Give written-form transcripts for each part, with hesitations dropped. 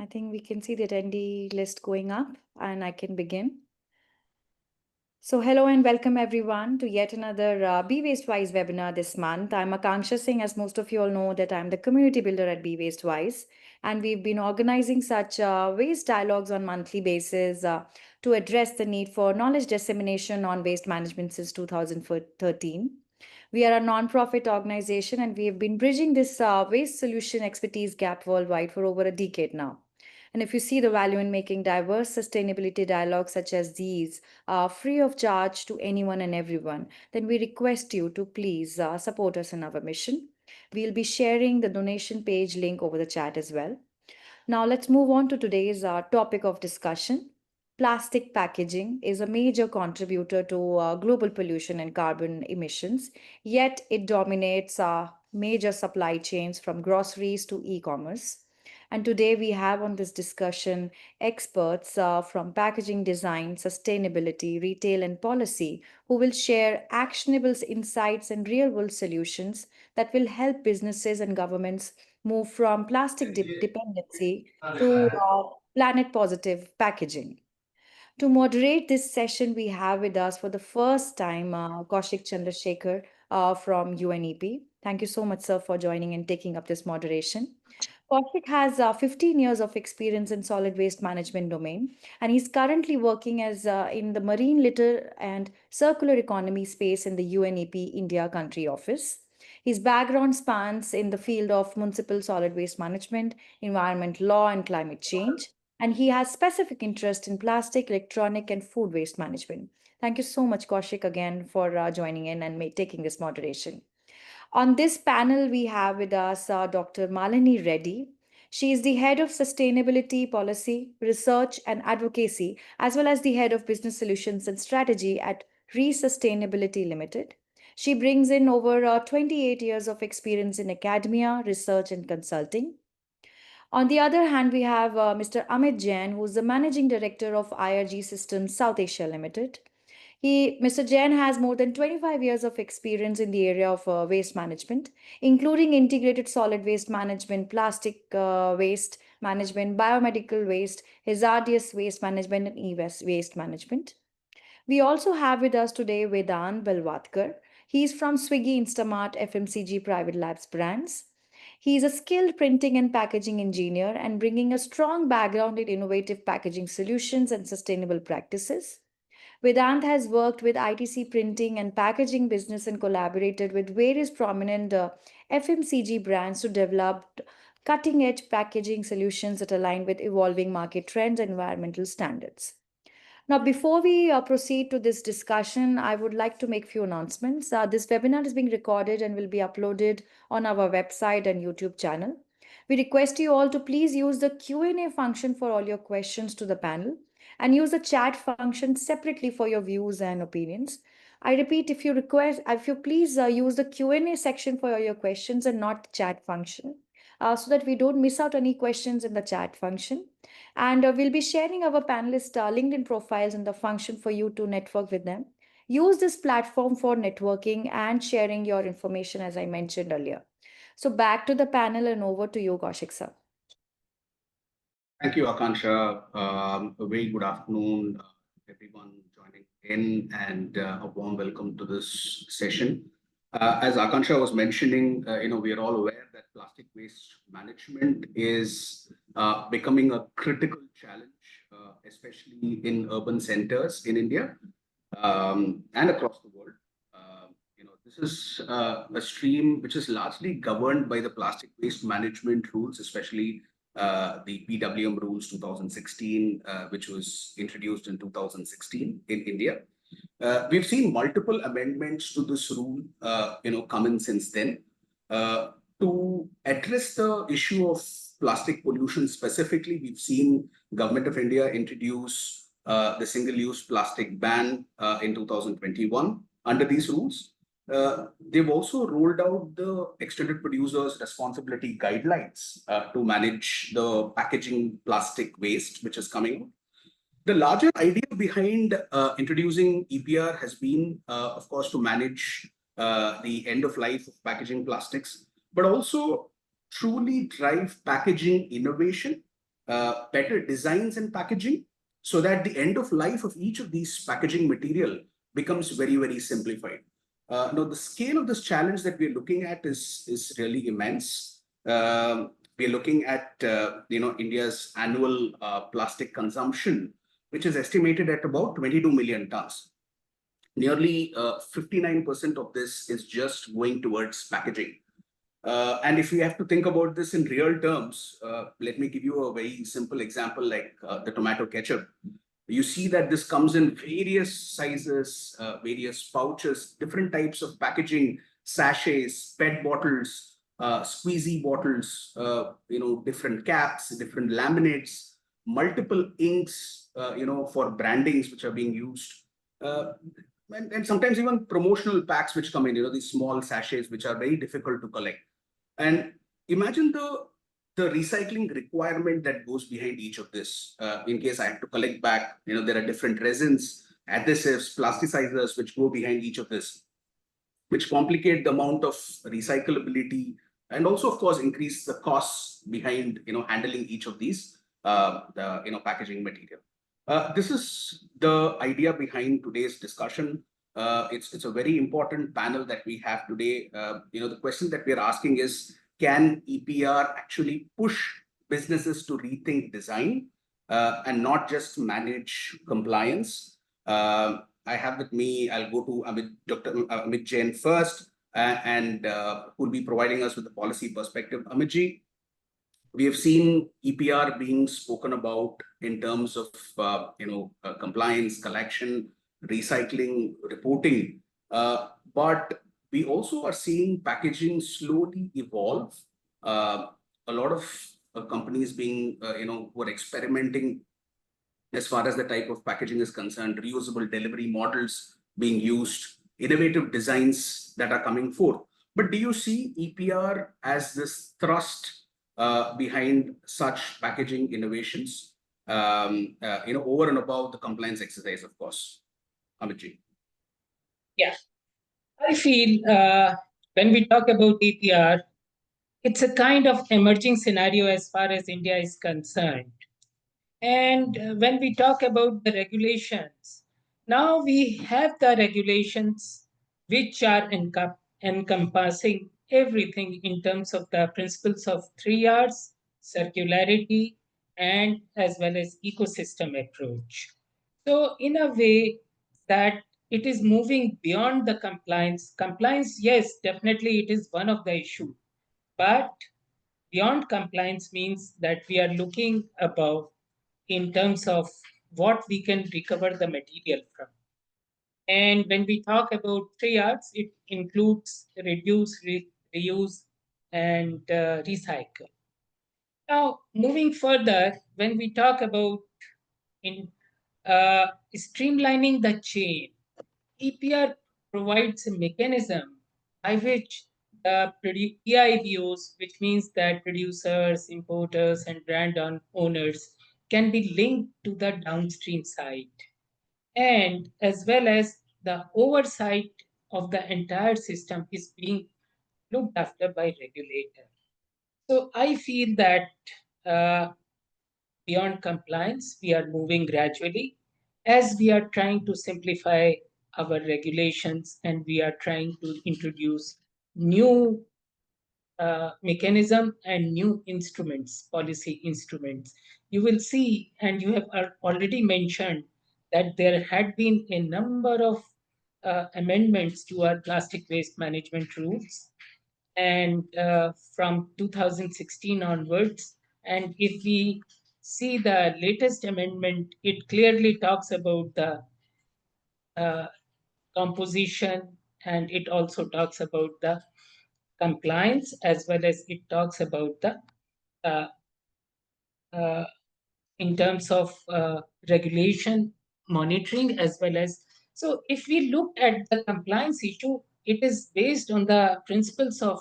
I think we can see the attendee list going up and I can begin. So hello and welcome everyone to yet another Be Waste Wise webinar this month. I'm Akanksha Singh, as most of you all know that I'm the community builder at Be Waste Wise. And we've been organizing such waste dialogues on monthly basis to address the need for knowledge dissemination on waste management since 2013. We are a non-profit organization and we have been bridging this waste solution expertise gap worldwide for over a decade now. And if you see the value in making diverse sustainability dialogues such as these free of charge to anyone and everyone, then we request you to please support us in our mission. We'll be sharing the donation page link over the chat as well. Now let's move on to today's topic of discussion. Plastic packaging is a major contributor to global pollution and carbon emissions, yet it dominates major supply chains from groceries to e-commerce. And today we have on this discussion experts from packaging design, sustainability, retail, and policy who will share actionable insights and real world solutions that will help businesses and governments move from plastic dependency to planet positive packaging. To moderate this session, we have with us for the first time Kaushik Chandrasekhar from UNEP. Thank you so much, sir, for joining and taking up this moderation. Kaushik has 15 years of experience in solid waste management domain, and he's currently working as in the marine litter and circular economy space in the UNEP India country office. His background spans in the field of municipal solid waste management, environment law, and climate change, and he has specific interest in plastic, electronic, and food waste management. Thank you so much, Kaushik, again for joining in and taking this moderation. On this panel, we have with us Dr. Malini Reddy. She is the head of sustainability policy, research, and advocacy, as well as the head of business solutions and strategy at Resustainability Limited. She brings in over 28 years of experience in academia, research, and consulting. On the other hand, we have Mr. Amit Jain, who is the managing director of IRG Systems South Asia Limited. Mr. Jain has more than 25 years of experience in the area of waste management, including integrated solid waste management, plastic waste management, biomedical waste, hazardous waste management, and e-waste management. We also have with us today Vedant Balwatkar. He is from Swiggy Instamart FMCG Private Labs brands. He is a skilled printing and packaging engineer and bringing a strong background in innovative packaging solutions and sustainable practices. Vedant has worked with ITC printing and packaging business and collaborated with various prominent FMCG brands to develop cutting edge packaging solutions that align with evolving market trends and environmental standards. Now, before we proceed to this discussion, I would like to make a few announcements. This webinar is being recorded and will be uploaded on our website and YouTube channel. We request you all to please use the Q&A function for all your questions to the panel and use the chat function separately for your views and opinions. I repeat, if you please use the Q&A section for all your questions and not chat function, so that we don't miss out any questions in the chat function. And we'll be sharing our panelists' LinkedIn profiles in the function for you to network with them. Use this platform for networking and sharing your information, as I mentioned earlier. So back to the panel and over to you, Kaushik sir. Thank you, Akansha. A very good afternoon, everyone joining in, and a warm welcome to this session. As Akansha was mentioning, we are all aware that plastic waste management is becoming a critical challenge, especially in urban centers in India and across the world. This is a stream which is largely governed by the plastic waste management rules, especially the PWM rules 2016, which was introduced in 2016 in India. We've seen multiple amendments to this rule, come in since then. To address the issue of plastic pollution specifically, we've seen Government of India introduce the single-use plastic ban in 2021 under these rules. They've also rolled out the extended producers responsibility guidelines to manage the packaging plastic waste, which is coming out. The larger idea behind introducing EPR has been, of course, to manage the end of life of packaging plastics, but also truly drive packaging innovation better designs and packaging, so that the end of life of each of these packaging material becomes very, very simplified. Now, the scale of this challenge that we're looking at is really immense. We're looking at India's annual plastic consumption, which is estimated at about 22 million tons. Nearly 59% of this is just going towards packaging. And if we have to think about this in real terms, let me give you a very simple example like the tomato ketchup. You see that this comes in various sizes, various pouches, different types of packaging, sachets, PET bottles, squeezy bottles, different caps, different laminates, multiple inks, for brandings which are being used. Uh, and sometimes even promotional packs which come in, these small sachets which are very difficult to collect. And imagine the recycling requirement that goes behind each of this. In case I have to collect back, there are different resins, adhesives, plasticizers which go behind each of this, which complicate the amount of recyclability, and also, of course, increase the costs behind handling each of these packaging material. This is the idea behind today's discussion. It's a very important panel that we have today. The question that we are asking is, can EPR actually push businesses to rethink design and not just manage compliance? I have with me, I'll go to Dr. Amit Jain first, and who will be providing us with the policy perspective. Amitji, we have seen EPR being spoken about in terms of compliance, collection, recycling, reporting, but we also are seeing packaging slowly evolve. A lot of companies being who are experimenting as far as the type of packaging is concerned, reusable delivery models being used, innovative designs that are coming forth. But do you see EPR as this thrust behind such packaging innovations, over and above the compliance exercise, of course? Amitji. Yeah, I feel when we talk about EPR, it's a kind of emerging scenario as far as India is concerned. And when we talk about the regulations, now we have the regulations which are encompassing everything in terms of the principles of 3 Rs, circularity, and as well as ecosystem approach. So, in a way that it is moving beyond the compliance. Compliance, yes, definitely it is one of the issue, but beyond compliance means that we are looking above in terms of what we can recover the material from. And when we talk about 3 Rs, it includes reduce, reuse, and recycle. Now, moving further, when we talk about in streamlining the chain, EPR provides a mechanism by which the PIBOs, which means that producers, importers, and brand owners can be linked to the downstream side, and as well as the oversight of the entire system is being looked after by regulator. So I feel that uh, beyond compliance, we are moving gradually as we are trying to simplify our regulations and we are trying to introduce new mechanism and new instruments, policy instruments. You will see, and you have already mentioned that there had been a number of amendments to our plastic waste management rules, and from 2016 onwards. And if we see the latest amendment, it clearly talks about the uh, composition, and it also talks about the compliance, as well as it talks about the uh, uh, in terms of regulation, monitoring, as well as. So, if we look at the compliance issue, it is based on the principles of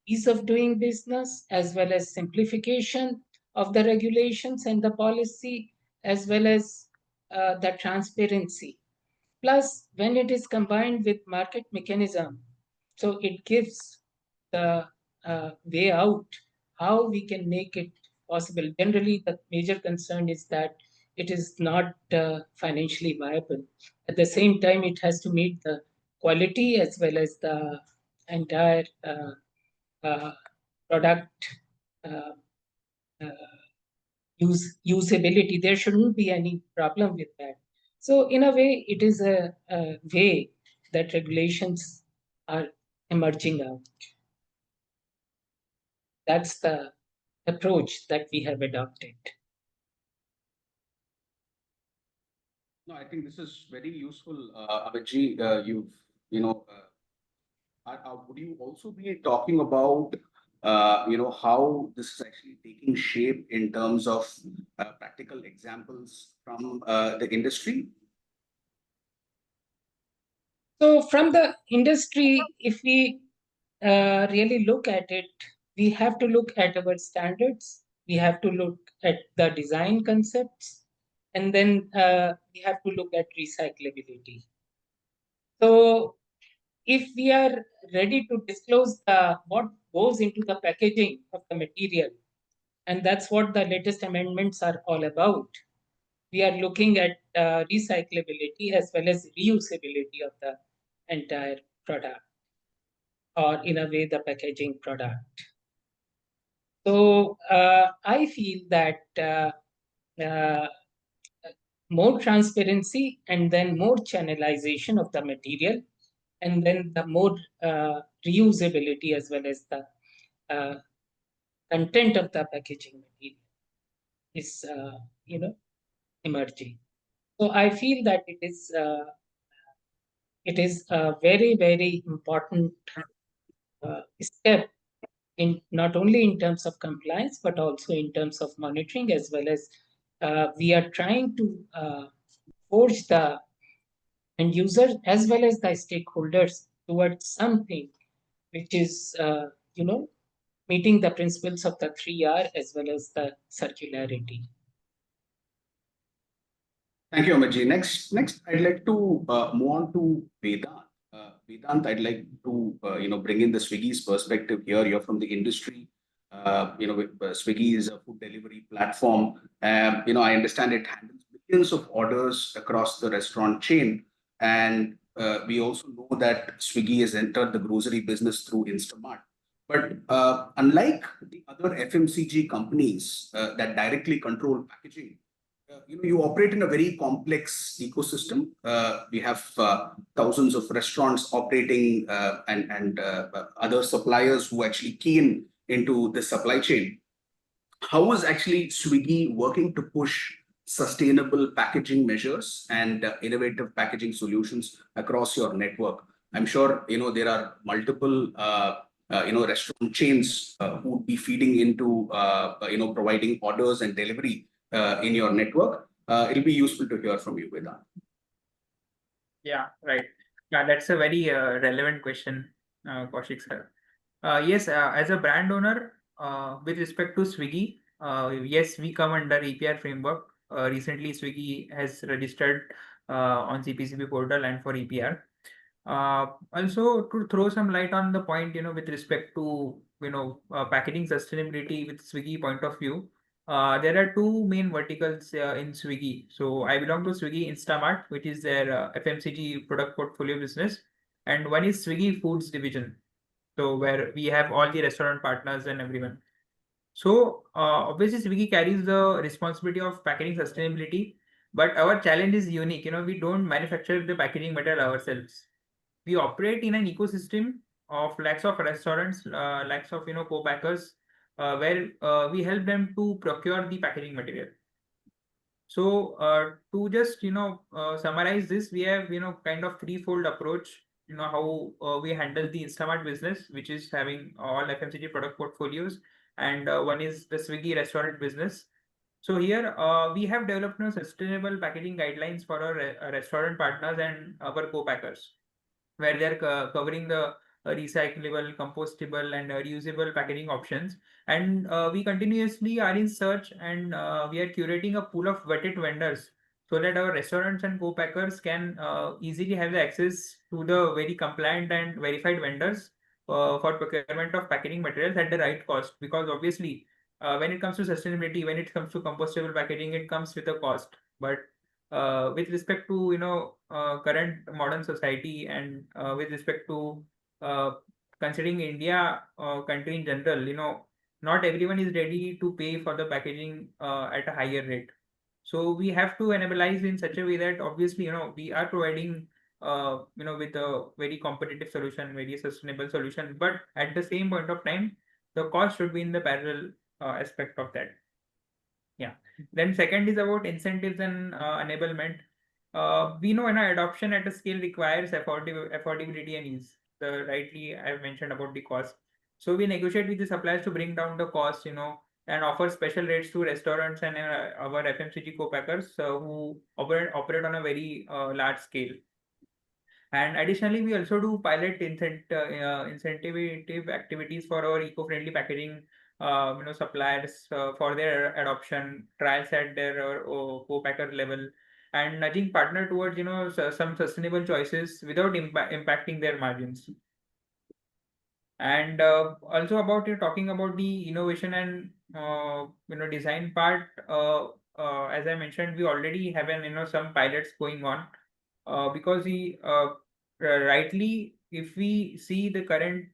ease of doing business, as well as simplification of the regulations and the policy, as well as the transparency. Plus, when it is combined with market mechanism, so it gives the way out how we can make it possible. Generally, the major concern is that it is not financially viable. At the same time, it has to meet the quality as well as the entire uh, product uh, uh, usability. There shouldn't be any problem with that. So in a way, it is a way that regulations are emerging out. That's the approach that we have adopted. No, I think this is very useful, Abhijit. You know, would you also be talking about, how this is actually taking shape in terms of practical examples from the industry? So from the industry, if we really look at it, we have to look at our standards. We have to look at the design concepts, and then we have to look at recyclability. So if we are ready to disclose what goes into the packaging of the material, and that's what the latest amendments are all about, we are looking at recyclability as well as reusability of the entire product, or in a way, the packaging product. So I feel that uh, more transparency and then more channelization of the material, and then the more reusability as well as the uh, content of the packaging material is emerging. So I feel that it is a very very important step in not only in terms of compliance but also in terms of monitoring, as well as we are trying to forge the end users as well as the stakeholders towards something which is meeting the principles of the 3R as well as the circularity. Thank you, Amarji. Next, I'd like to move on to Vedant. Vedant, I'd like to bring in the Swiggy's perspective here. You're from the industry. Swiggy is a food delivery platform. I understand it handles millions of orders across the restaurant chain, and we also know that Swiggy has entered the grocery business through Instamart. But unlike the other FMCG companies that directly control packaging, you operate in a very complex ecosystem. We have thousands of restaurants operating and other suppliers who actually key into the supply chain. How is actually Swiggy working to push sustainable packaging measures and innovative packaging solutions across your network? I'm sure there are multiple restaurant chains who would be feeding into providing orders and delivery in your network. It'll be useful to hear from you, Vedant. Yeah, right. Yeah, that's a very relevant question, Kaushik sir. Yes, as a brand owner, with respect to Swiggy, yes, we come under EPR framework. Recently, Swiggy has registered on CPCB portal and for EPR. Also, to throw some light on the point, with respect to packaging sustainability with Swiggy point of view, there are two main verticals in Swiggy. So I belong to Swiggy Instamart, which is their FMCG product portfolio business, and one is Swiggy Foods division. So where we have all the restaurant partners and everyone. So obviously Swiggy carries the responsibility of packaging sustainability, but our challenge is unique. We don't manufacture the packaging material ourselves. We operate in an ecosystem of lakhs of restaurants, lakhs of co-packers, where we help them to procure the packaging material. So to just summarize this, we have kind of threefold approach. How we handle the Instamart business, which is having all FMCG product portfolios, and one is the Swiggy restaurant business. So here we have developed sustainable packaging guidelines for our restaurant partners and our co-packers, where they're covering the recyclable, compostable, and reusable packaging options. And we continuously are in search, and we are curating a pool of vetted vendors so that our restaurants and co-packers can easily have the access to the very compliant and verified vendors for procurement of packaging materials at the right cost. Because obviously, when it comes to sustainability, when it comes to compostable packaging, it comes with a cost. But with respect to current modern society, and with respect to uh, considering India country in general, not everyone is ready to pay for the packaging at a higher rate. So we have to enableize in such a way that obviously we are providing with a very competitive solution, very sustainable solution, but at the same point of time, the cost should be in the parallel aspect of that. Yeah. Then second is about incentives and enablement. We know adoption at a scale requires affordability and ease. The rightly I've mentioned about the cost. So we negotiate with the suppliers to bring down the cost, and offer special rates to restaurants and our FMCG co-packers who operate on a very large scale. And additionally, we also do pilot incentive activities for our eco-friendly packaging, suppliers for their adoption, trials at their co-packer level, and nudging partner towards some sustainable choices without impacting their margins. And also about talking about the innovation and design part. As I mentioned, we already have some pilots going on because rightly, if we see the current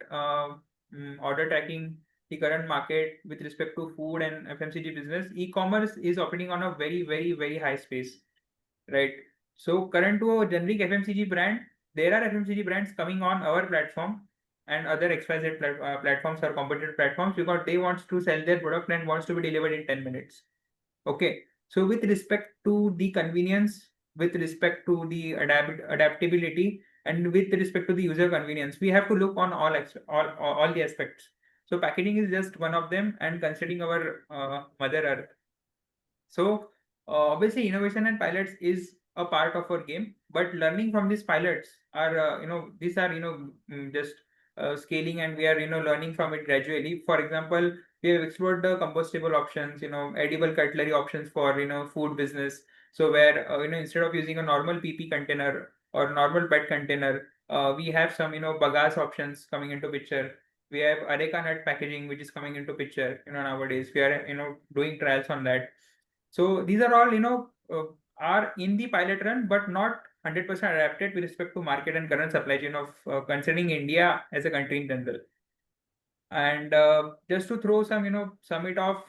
order tracking, the current market with respect to food and FMCG business, e-commerce is operating on a very, very, very high space, right? So current to a generic FMCG brand, there are FMCG brands coming on our platform and other XYZ platforms or competitor platforms because they want to sell their product and wants to be delivered in 10 minutes. Okay. So with respect to the convenience, with respect to the adaptability, and with respect to the user convenience, we have to look on all the aspects. So packaging is just one of them, and considering our mother earth. So obviously innovation and pilots is a part of our game, but learning from these pilots are these are just scaling, and we are learning from it gradually. For example, we have explored the compostable options, edible cutlery options for food business. So where instead of using a normal PP container or normal PET container, we have some bagasse options coming into picture. We have areca nut packaging which is coming into picture nowadays. We are doing trials on that. So these are all, are in the pilot run, but not 100% adapted with respect to market and current supply chain of considering India as a country in general. And just to throw some, sum it off,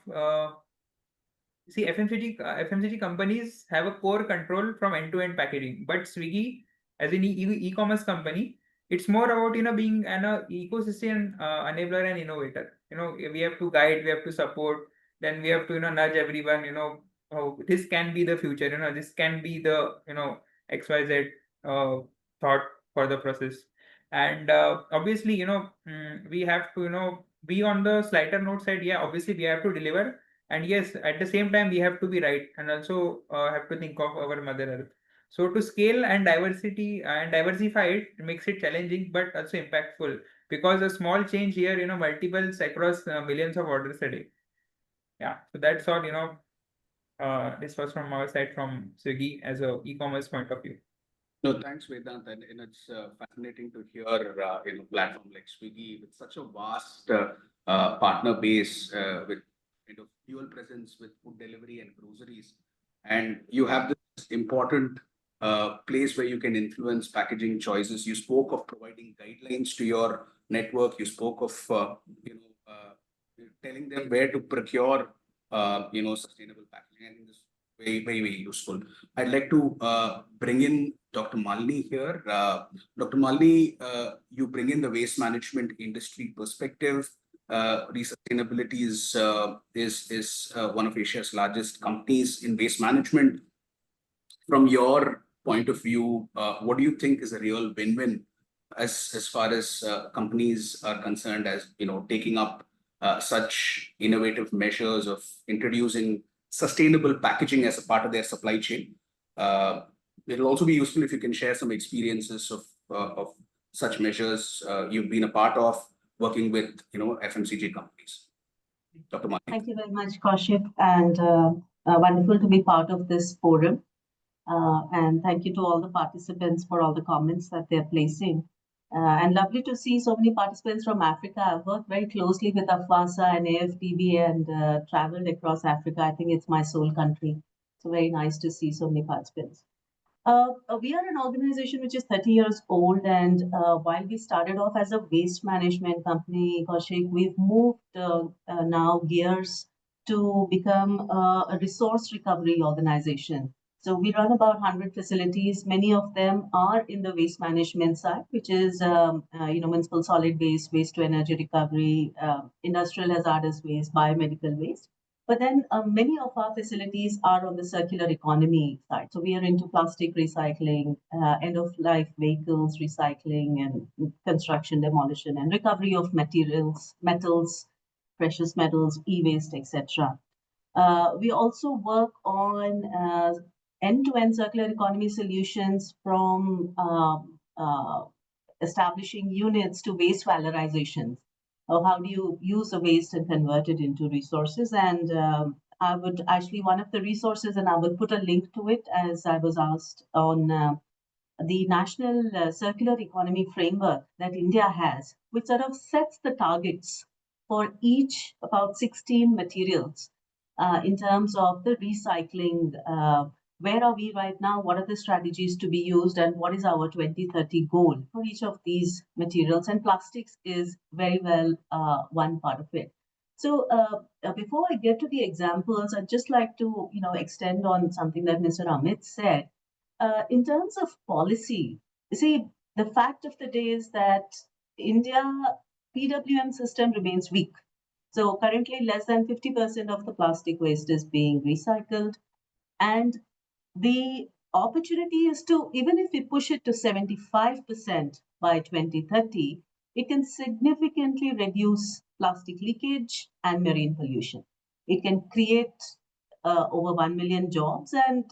see, FMCG companies have a core control from end-to-end packaging, but Swiggy, as an e-commerce company, it's more about being an ecosystem enabler and innovator. We have to guide, we have to support, then we have to nudge everyone. Oh, this can be the future. This can be the XYZ thought for the process, and obviously we have to be on the slighter note side. Yeah, obviously we have to deliver, and yes, at the same time we have to be right, and also have to think of our mother earth. So to scale and diversify it makes it challenging but also impactful, because a small change here multiples across millions of orders a day. Yeah, so that's all. This was from our side, from Swiggy as a e-commerce point of view. No, thanks, Vedant, and it's fascinating to hear platform like Swiggy with such a vast partner base with dual presence with food delivery and groceries, and you have this important place where you can influence packaging choices. You spoke of providing guidelines to your network. You spoke of telling them where to procure sustainable packaging. I think this is very, very, very useful. I'd like to bring in Dr. Malini here. Dr. Malini, you bring in the waste management industry perspective. Resustainability is one of Asia's largest companies in waste management. From your point of view, what do you think is a real win-win as far as companies are concerned, as taking up such innovative measures of introducing sustainable packaging as a part of their supply chain? It'll also be useful if you can share some experiences of such measures you've been a part of working with FMCG companies. Dr. Mani. Thank you very much, Kaushik, and wonderful to be part of this forum. And thank you to all the participants for all the comments that they're placing. And lovely to see so many participants from Africa. I've worked very closely with AFWASA and AFTB and traveled across Africa. I think it's my soul country. So very nice to see so many participants. We are an organization which is 30 years old, and while we started off as a waste management company, Kaushik, we've moved now gears to become a resource recovery organization. So we run about 100 facilities. Many of them are in the waste management side, which is municipal solid waste, waste to energy recovery, industrial hazardous waste, biomedical waste. But then many of our facilities are on the circular economy side. So we are into plastic recycling, end of life vehicles recycling, and construction, demolition, and recovery of materials, metals, precious metals, e-waste, etc. We also work on end-to-end circular economy solutions from establishing units to waste valorizations. How do you use the waste and convert it into resources? And I would actually, one of the resources, and I will put a link to it as I was asked on the national circular economy framework that India has, which sort of sets the targets for each about 16 materials in terms of the recycling. Where are we right now? What are the strategies to be used? And what is our 2030 goal for each of these materials? And plastics is very well one part of it. So before I get to the examples, I'd just like to extend on something that Mr. Amit said. In terms of policy, you see, the fact of the day is that India PWM system remains weak. So currently less than 50% of the plastic waste is being recycled. And the opportunity is to, even if we push it to 75% by 2030, it can significantly reduce plastic leakage and marine pollution. It can create over 1 million jobs, and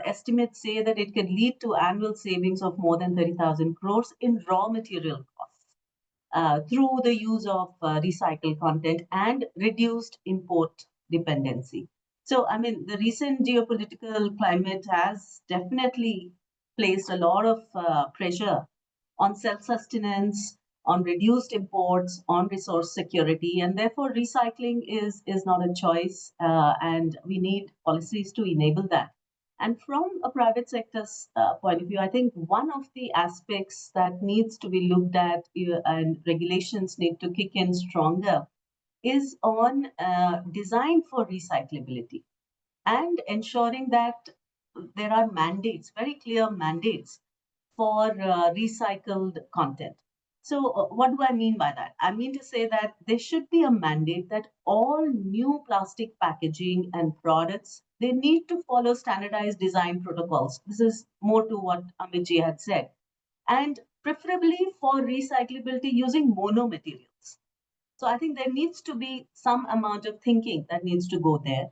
estimates say that it can lead to annual savings of more than 30,000 crores in raw material costs through the use of recycled content and reduced import dependency. So, I mean, the recent geopolitical climate has definitely placed a lot of pressure on self-sustenance, on reduced imports, on resource security, and therefore recycling is not a choice, and we need policies to enable that. And from a private sector's point of view, I think one of the aspects that needs to be looked at and regulations need to kick in stronger is on design for recyclability and ensuring that there are mandates, very clear mandates for recycled content. So, what do I mean by that? I mean to say that there should be a mandate that all new plastic packaging and products they need to follow standardized design protocols. This is more to what Amitji had said, and preferably for recyclability using mono materials. So I think there needs to be some amount of thinking that needs to go there.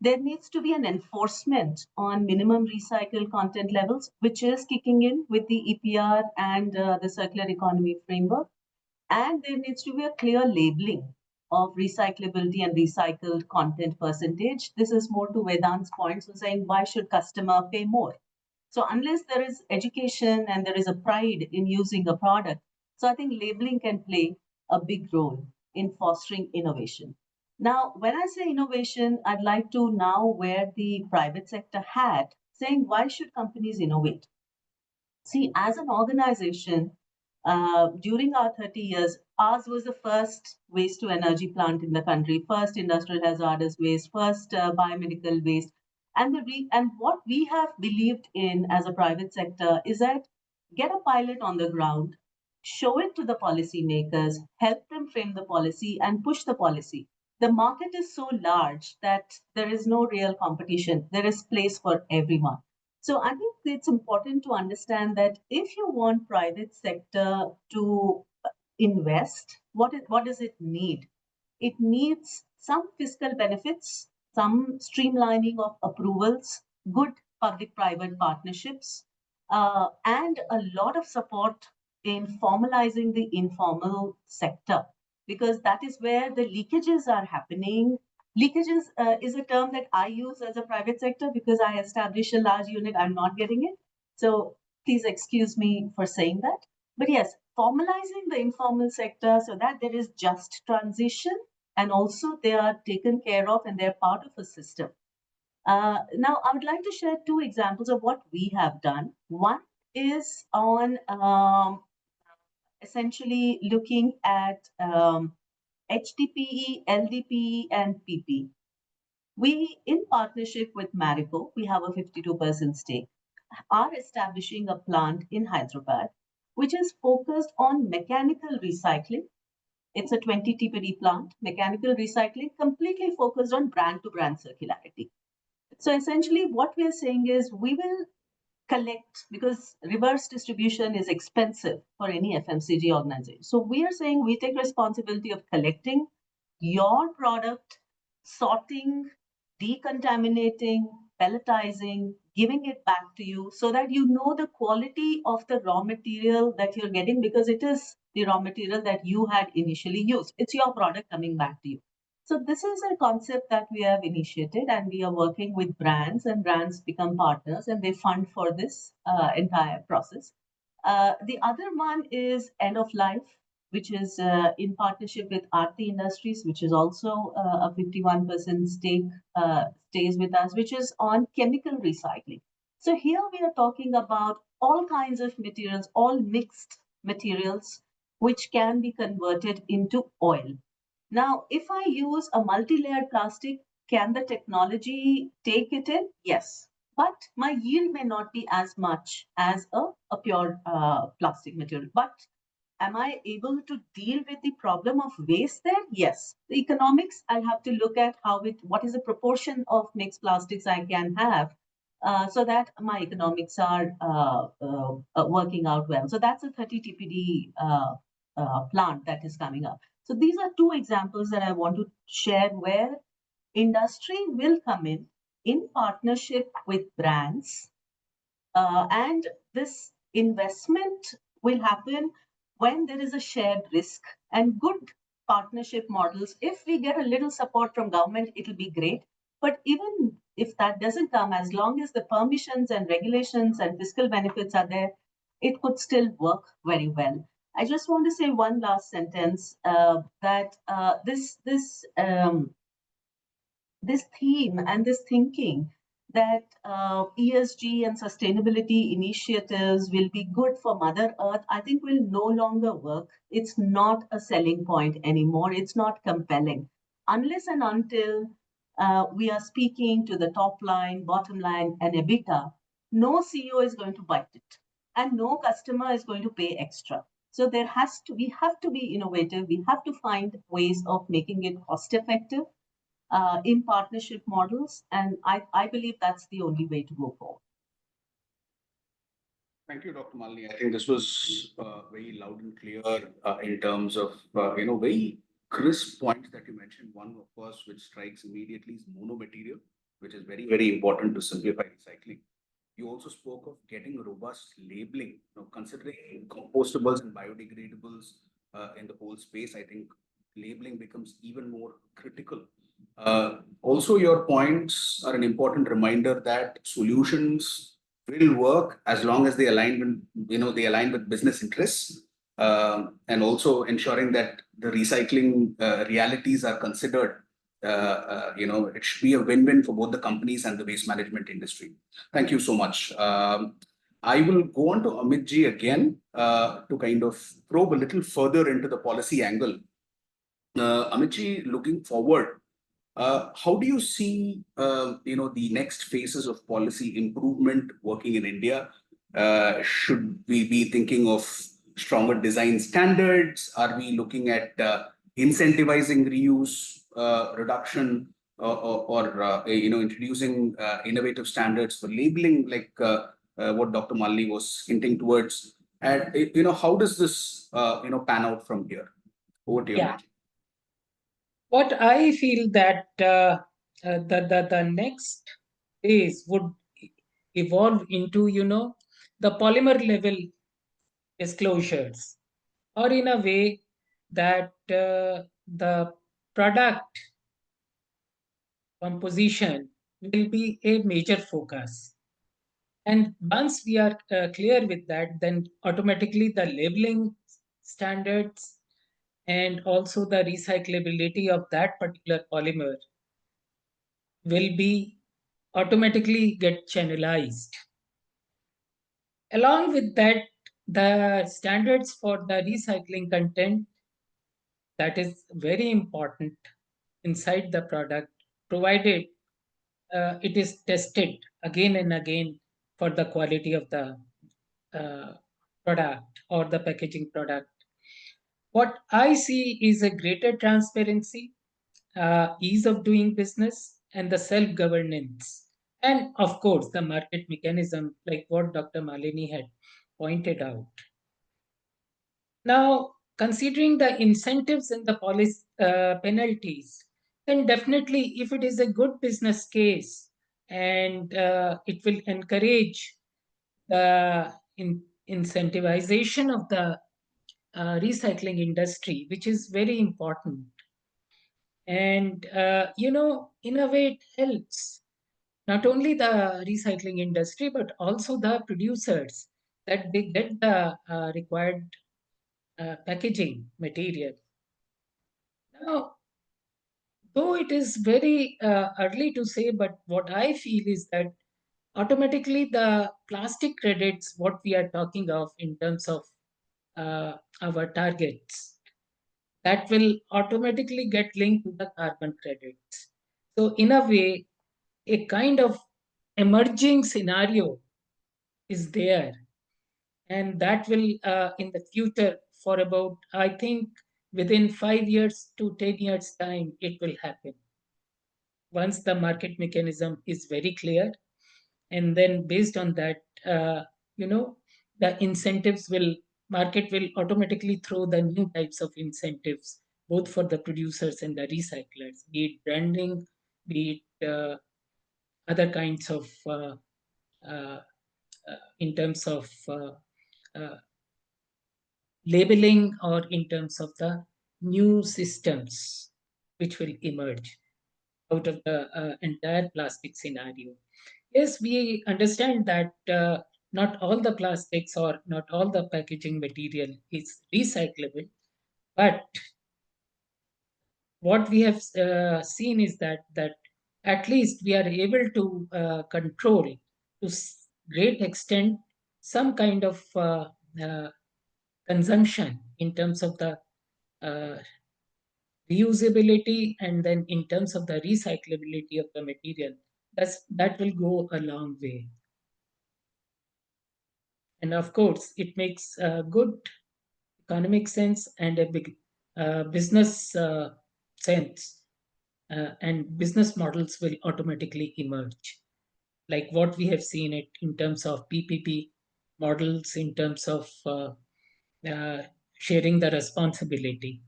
There needs to be an enforcement on minimum recycled content levels, which is kicking in with the EPR and the circular economy framework. And there needs to be a clear labeling of recyclability and recycled content percentage. This is more to Vedant's point, so saying why should customer pay more? So unless there is education and there is a pride in using a product, so I think labeling can play a big role in fostering innovation. Now, when I say innovation, I'd like to now wear the private sector hat, saying why should companies innovate? See, as an organization, during our 30 years, ours was the first waste to energy plant in the country, first industrial hazardous waste, first biomedical waste. And what we have believed in as a private sector is that get a pilot on the ground, show it to the policymakers, help them frame the policy, and push the policy. The market is so large that there is no real competition. There is place for everyone. So I think it's important to understand that if you want private sector to invest, what does it need? It needs some fiscal benefits, some streamlining of approvals, good public-private partnerships, and a lot of support in formalizing the informal sector, because that is where the leakages are happening. Leakages is a term that I use as a private sector because I establish a large unit, I'm not getting it. So please excuse me for saying that. But yes, formalizing the informal sector so that there is just transition and also they are taken care of and they're part of a system. Now, I would like to share two examples of what we have done. One is on essentially looking at HDPE, LDPE, and PP. We, in partnership with Marico, we have a 52% stake, are establishing a plant in Hyderabad, which is focused on mechanical recycling. It's a 20 TPD plant, mechanical recycling, completely focused on brand to brand circularity. So essentially, what we're saying is we will collect because reverse distribution is expensive for any FMCG organization. So we are saying we take responsibility of collecting your product, sorting, decontaminating, pelletizing, giving it back to you so that you know the quality of the raw material that you're getting because it is the raw material that you had initially used. It's your product coming back to you. So this is a concept that we have initiated and we are working with brands and brands become partners and they fund for this entire process. The other one is end of life, which is in partnership with Aarti Industries, which is also a 51% stake stays with us, which is on chemical recycling. So here we are talking about all kinds of materials, all mixed materials, which can be converted into oil. Now, if I use a multi-layered plastic, can the technology take it in? Yes. But my yield may not be as much as a pure plastic material. But am I able to deal with the problem of waste there? Yes. The economics, I'll have to look at what is the proportion of mixed plastics I can have so that my economics are working out well. So that's a 30 TPD plant that is coming up. So these are two examples that I want to share where industry will come in partnership with brands. And this investment will happen when there is a shared risk and good partnership models. If we get a little support from government, it'll be great. But even if that doesn't come, as long as the permissions and regulations and fiscal benefits are there, it could still work very well. I just want to say one last sentence that this theme and this thinking that ESG and sustainability initiatives will be good for Mother Earth, I think will no longer work. It's not a selling point anymore. It's not compelling. Unless and until we are speaking to the top line, bottom line, and EBITDA, no CEO is going to bite it. And no customer is going to pay extra. So we have to be innovative. We have to find ways of making it cost effective in partnership models. And I believe that's the only way to go forward. Thank you, Dr. Malini. I think this was very loud and clear in terms of, very crisp points that you mentioned. One, of course, which strikes immediately is monomaterial, which is very, very important to simplify recycling. You also spoke of getting robust labeling, considering compostables and biodegradables in the whole space. I think labeling becomes even more critical. Also, your points are an important reminder that solutions will work as long as they align with, they align with business interests, and also ensuring that the recycling realities are considered. It should be a win-win for both the companies and the waste management industry. Thank you so much. I will go on to Amit ji again to kind of probe a little further into the policy angle. Amit ji, looking forward, how do you see, the next phases of policy improvement working in India? Should we be thinking of stronger design standards? Are we looking at incentivizing reuse, reduction, or introducing innovative standards for labeling, like what Dr. Malini was hinting towards? And how does this pan out from here? Over to you, Yeah. Amit ji. What I feel that the next phase would evolve into, the polymer level disclosures, or in a way that the product composition will be a major focus. And once we are clear with that, then automatically the labeling standards and also the recyclability of that particular polymer will be automatically get channelized. Along with that, the standards for the recycling content, that is very important inside the product, provided it is tested again and again for the quality of the uh, product or the packaging product. What I see is a greater transparency, ease of doing business, and the self governance. And of course, the market mechanism, like what Dr. Malini had pointed out. Now, considering the incentives and the policy penalties, then definitely, if it is a good business case and it will encourage the incentivization of the recycling industry, which is very important. And, in a way, it helps not only the recycling industry, but also the producers that they get the required packaging material. Now, though it is very early to say, but what I feel is that automatically the plastic credits, what we are talking of in terms of our targets, that will automatically get linked to the carbon credits. So, in a way, a kind of emerging scenario is there, and that will, in the future, for about, I think, within 5 years to 10 years' time, it will happen. Once the market mechanism is very clear, and then based on that, you know the incentives will market will automatically throw the new types of incentives, both for the producers and the recyclers, be it branding, be it other kinds of uh, in terms of uh, labeling, or in terms of the new systems which will emerge out of the entire plastic scenario. Yes, we understand that not all the plastics or not all the packaging material is recyclable, but what we have seen is that at least we are able to control to great extent some kind of uh, consumption in terms of the uh, reusability, and then in terms of the recyclability of the material. That will go a long way. And of course, it makes good economic sense and a big business sense, and business models will automatically emerge, like what we have seen it in terms of PPP models, in terms of uh, sharing the responsibility,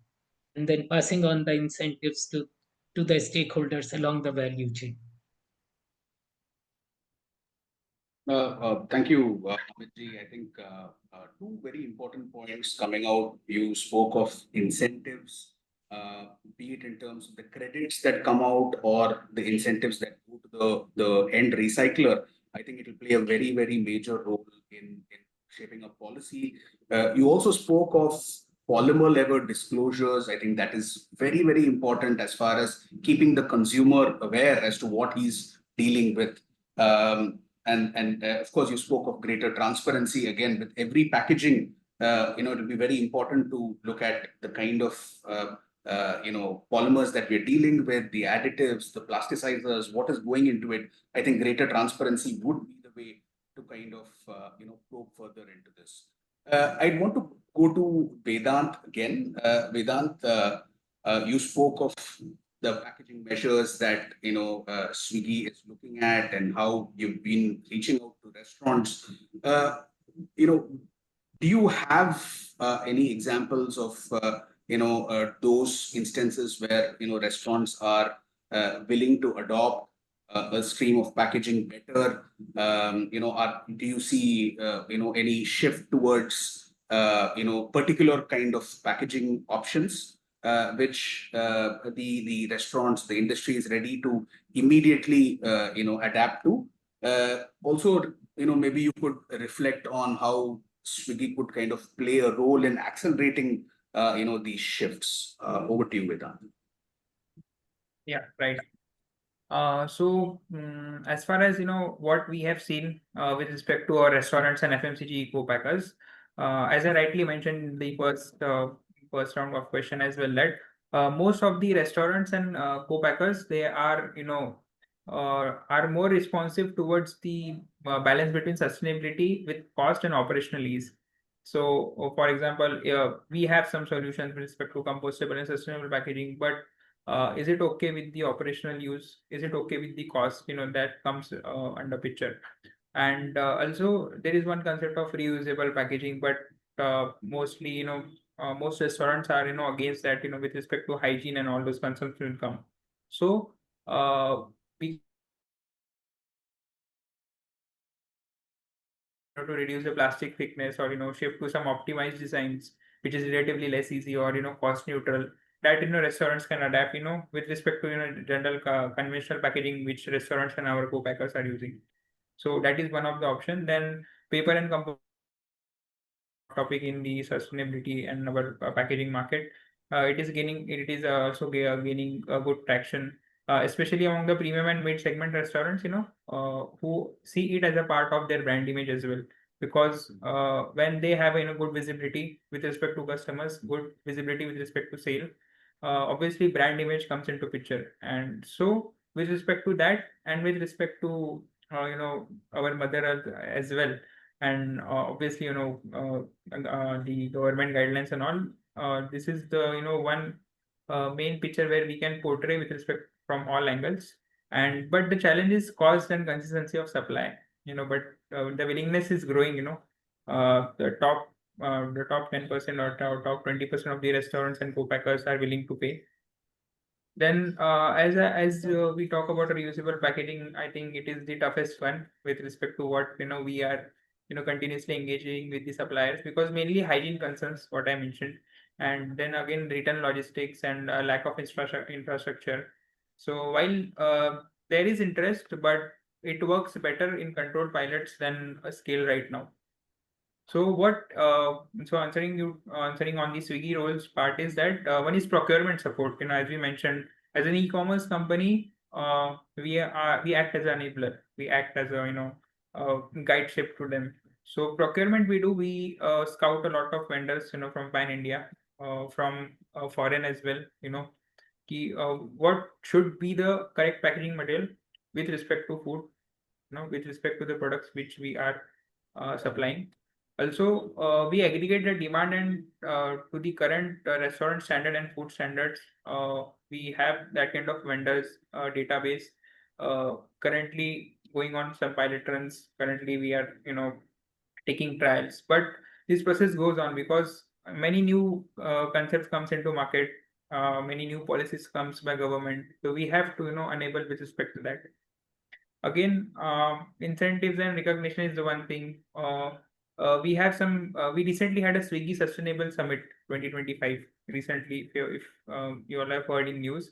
and then passing on the incentives to the stakeholders along the value chain. Thank you, Amitji. I think two very important points coming out. You spoke of incentives, be it in terms of the credits that come out or the incentives that go to the end recycler. I think it will play a very, very major role in shaping a policy. You also spoke of polymer level disclosures. I think that is very, very important as far as keeping the consumer aware as to what he's dealing with. And of course, you spoke of greater transparency again with every packaging. It will be very important to look at the kind of polymers that we're dealing with, the additives, the plasticizers, what is going into it. I think greater transparency would be the way to kind of probe further into this. I'd want to go to Vedant again. Vedant, you spoke of the packaging measures that Swiggy is looking at and how you've been reaching out to restaurants. You know, do you have any examples of those instances where restaurants are willing to adopt a stream of packaging better? Do you see any shift towards particular kind of packaging options? Which the restaurants, the industry is ready to immediately adapt to. Also, maybe you could reflect on how Swiggy could kind of play a role in accelerating, these shifts. Over to you, Vedant. Yeah, right. As far as what we have seen with respect to our restaurants and FMCG co-packers, as I rightly mentioned in the first round of question as well, that most of the restaurants and co-packers, they are are more responsive towards the balance between sustainability with cost and operational ease. So, for example, we have some solutions with respect to compostable and sustainable packaging, but is it okay with the operational use? Is it okay with the cost? That comes under picture. And also there is one concept of reusable packaging, but mostly most restaurants are against that with respect to hygiene and all those concerns will come. So we to reduce the plastic thickness, or shift to some optimized designs which is relatively less easy, or cost neutral, that restaurants can adapt with respect to general conventional packaging which restaurants and our co-packers are using. So that is one of the option. Then paper and composite topic in the sustainability and our packaging market. It is also gaining a good traction, especially among the premium and mid segment restaurants, who see it as a part of their brand image as well. Because when they have good visibility with respect to customers, good visibility with respect to sale, obviously brand image comes into picture. And so with respect to that, and with respect to our mother earth as well, and obviously the government guidelines and all, this is the one main picture where we can portray with respect from all angles. And but the challenge is cost and consistency of supply, but the willingness is growing. The top 10% or top 20% of the restaurants and co-packers are willing to pay. Then, as we talk about reusable packaging, I think it is the toughest one with respect to what we are continuously engaging with the suppliers, because mainly hygiene concerns, what I mentioned, and then again return logistics and lack of infrastructure. So while there is interest, but it works better in controlled pilots than a scale right now. So answering on the Swiggy roles part is that one is procurement support. As we mentioned, as an e-commerce company, we act as an enabler. We act as a guide ship to them. So procurement we scout a lot of vendors from pan India, from foreign as well. What should be the correct packaging material with respect to food, with respect to the products which we are supplying. Also, we aggregate the demand and to the current restaurant standard and food standards. We have that kind of vendors database. Currently going on some pilot runs. Currently, we are taking trials, but this process goes on because many new concepts comes into market. Many new policies comes by government, so we have to enable with respect to that. Again, incentives and recognition is the one thing. We have some. We recently had a Swiggy Sustainable Summit 2025 recently. If you all have heard in news.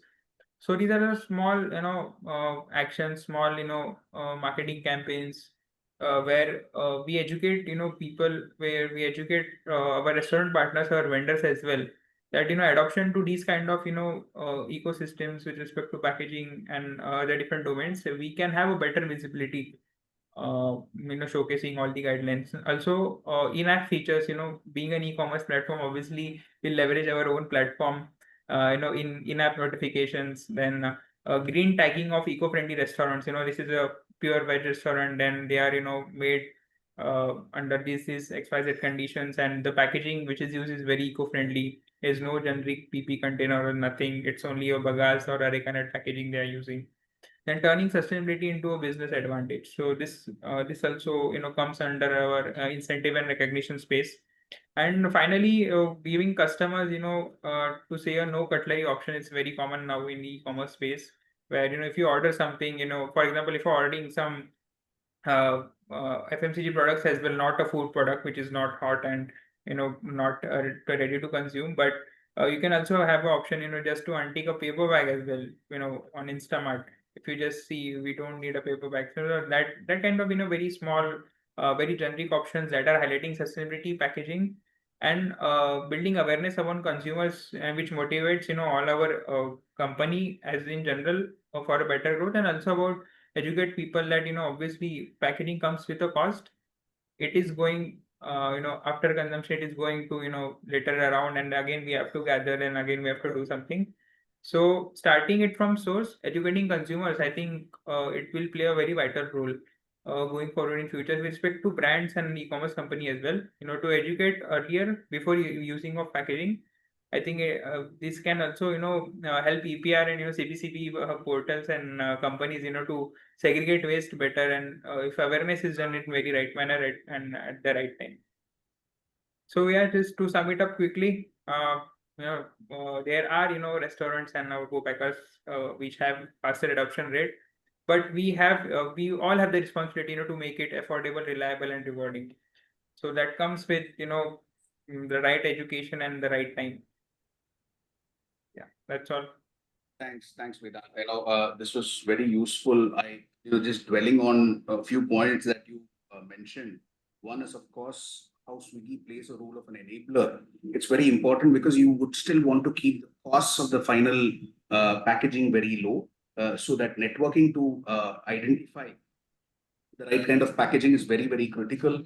So these are the small, actions, small, marketing campaigns, where we educate, people, where we educate our restaurant partners, our vendors as well, that adoption to these kind of ecosystems with respect to packaging and other different domains, so we can have a better visibility, showcasing all the guidelines. Also, in-app features, being an e-commerce platform, obviously we'll leverage our own platform, in-app notifications, then green tagging of eco-friendly restaurants. This is a pure veg restaurant, and they are, made under these XYZ conditions, and the packaging which is used is very eco-friendly. There's no generic PP container or nothing. It's only a bagasse or a reconet packaging they are using. Then turning sustainability into a business advantage. So this also comes under our incentive and recognition space. And finally, giving customers to say a no cutlery option is very common now in the e-commerce space, where if you order something, for example, if you're ordering some FMCG products as well, not a food product which is not hot and not ready to consume, but you can also have an option just to untake a paper bag as well, on Instamart. If you just see, we don't need a paper bag. So that kind of very small very generic options that are highlighting sustainability packaging and building awareness among consumers, which motivates all our company as in general for a better growth, and also about educate people that obviously packaging comes with a cost. It is going after consumption, it is going to later around, and again we have to gather, and again we have to do something. So starting it from source, educating consumers, I think it will play a very vital role going forward in future with respect to brands and e-commerce company as well. To educate earlier before using of packaging. I think this can also help EPR and CPCP portals and companies to segregate waste better, and if awareness is done in very right manner and at the right time. So yeah, just to sum it up quickly, there are restaurants and our co-packers which have faster adoption rate, but we all have the responsibility to make it affordable, reliable, and rewarding. So that comes with the right education and the right time. Yeah, that's all. Thanks, Vedant. This was very useful. Just dwelling on a few points that you mentioned. One is, of course, how Swiggy plays a role of an enabler. It's very important because you would still want to keep the costs of the final packaging very low, so that networking to identify the right kind of packaging is very, very critical.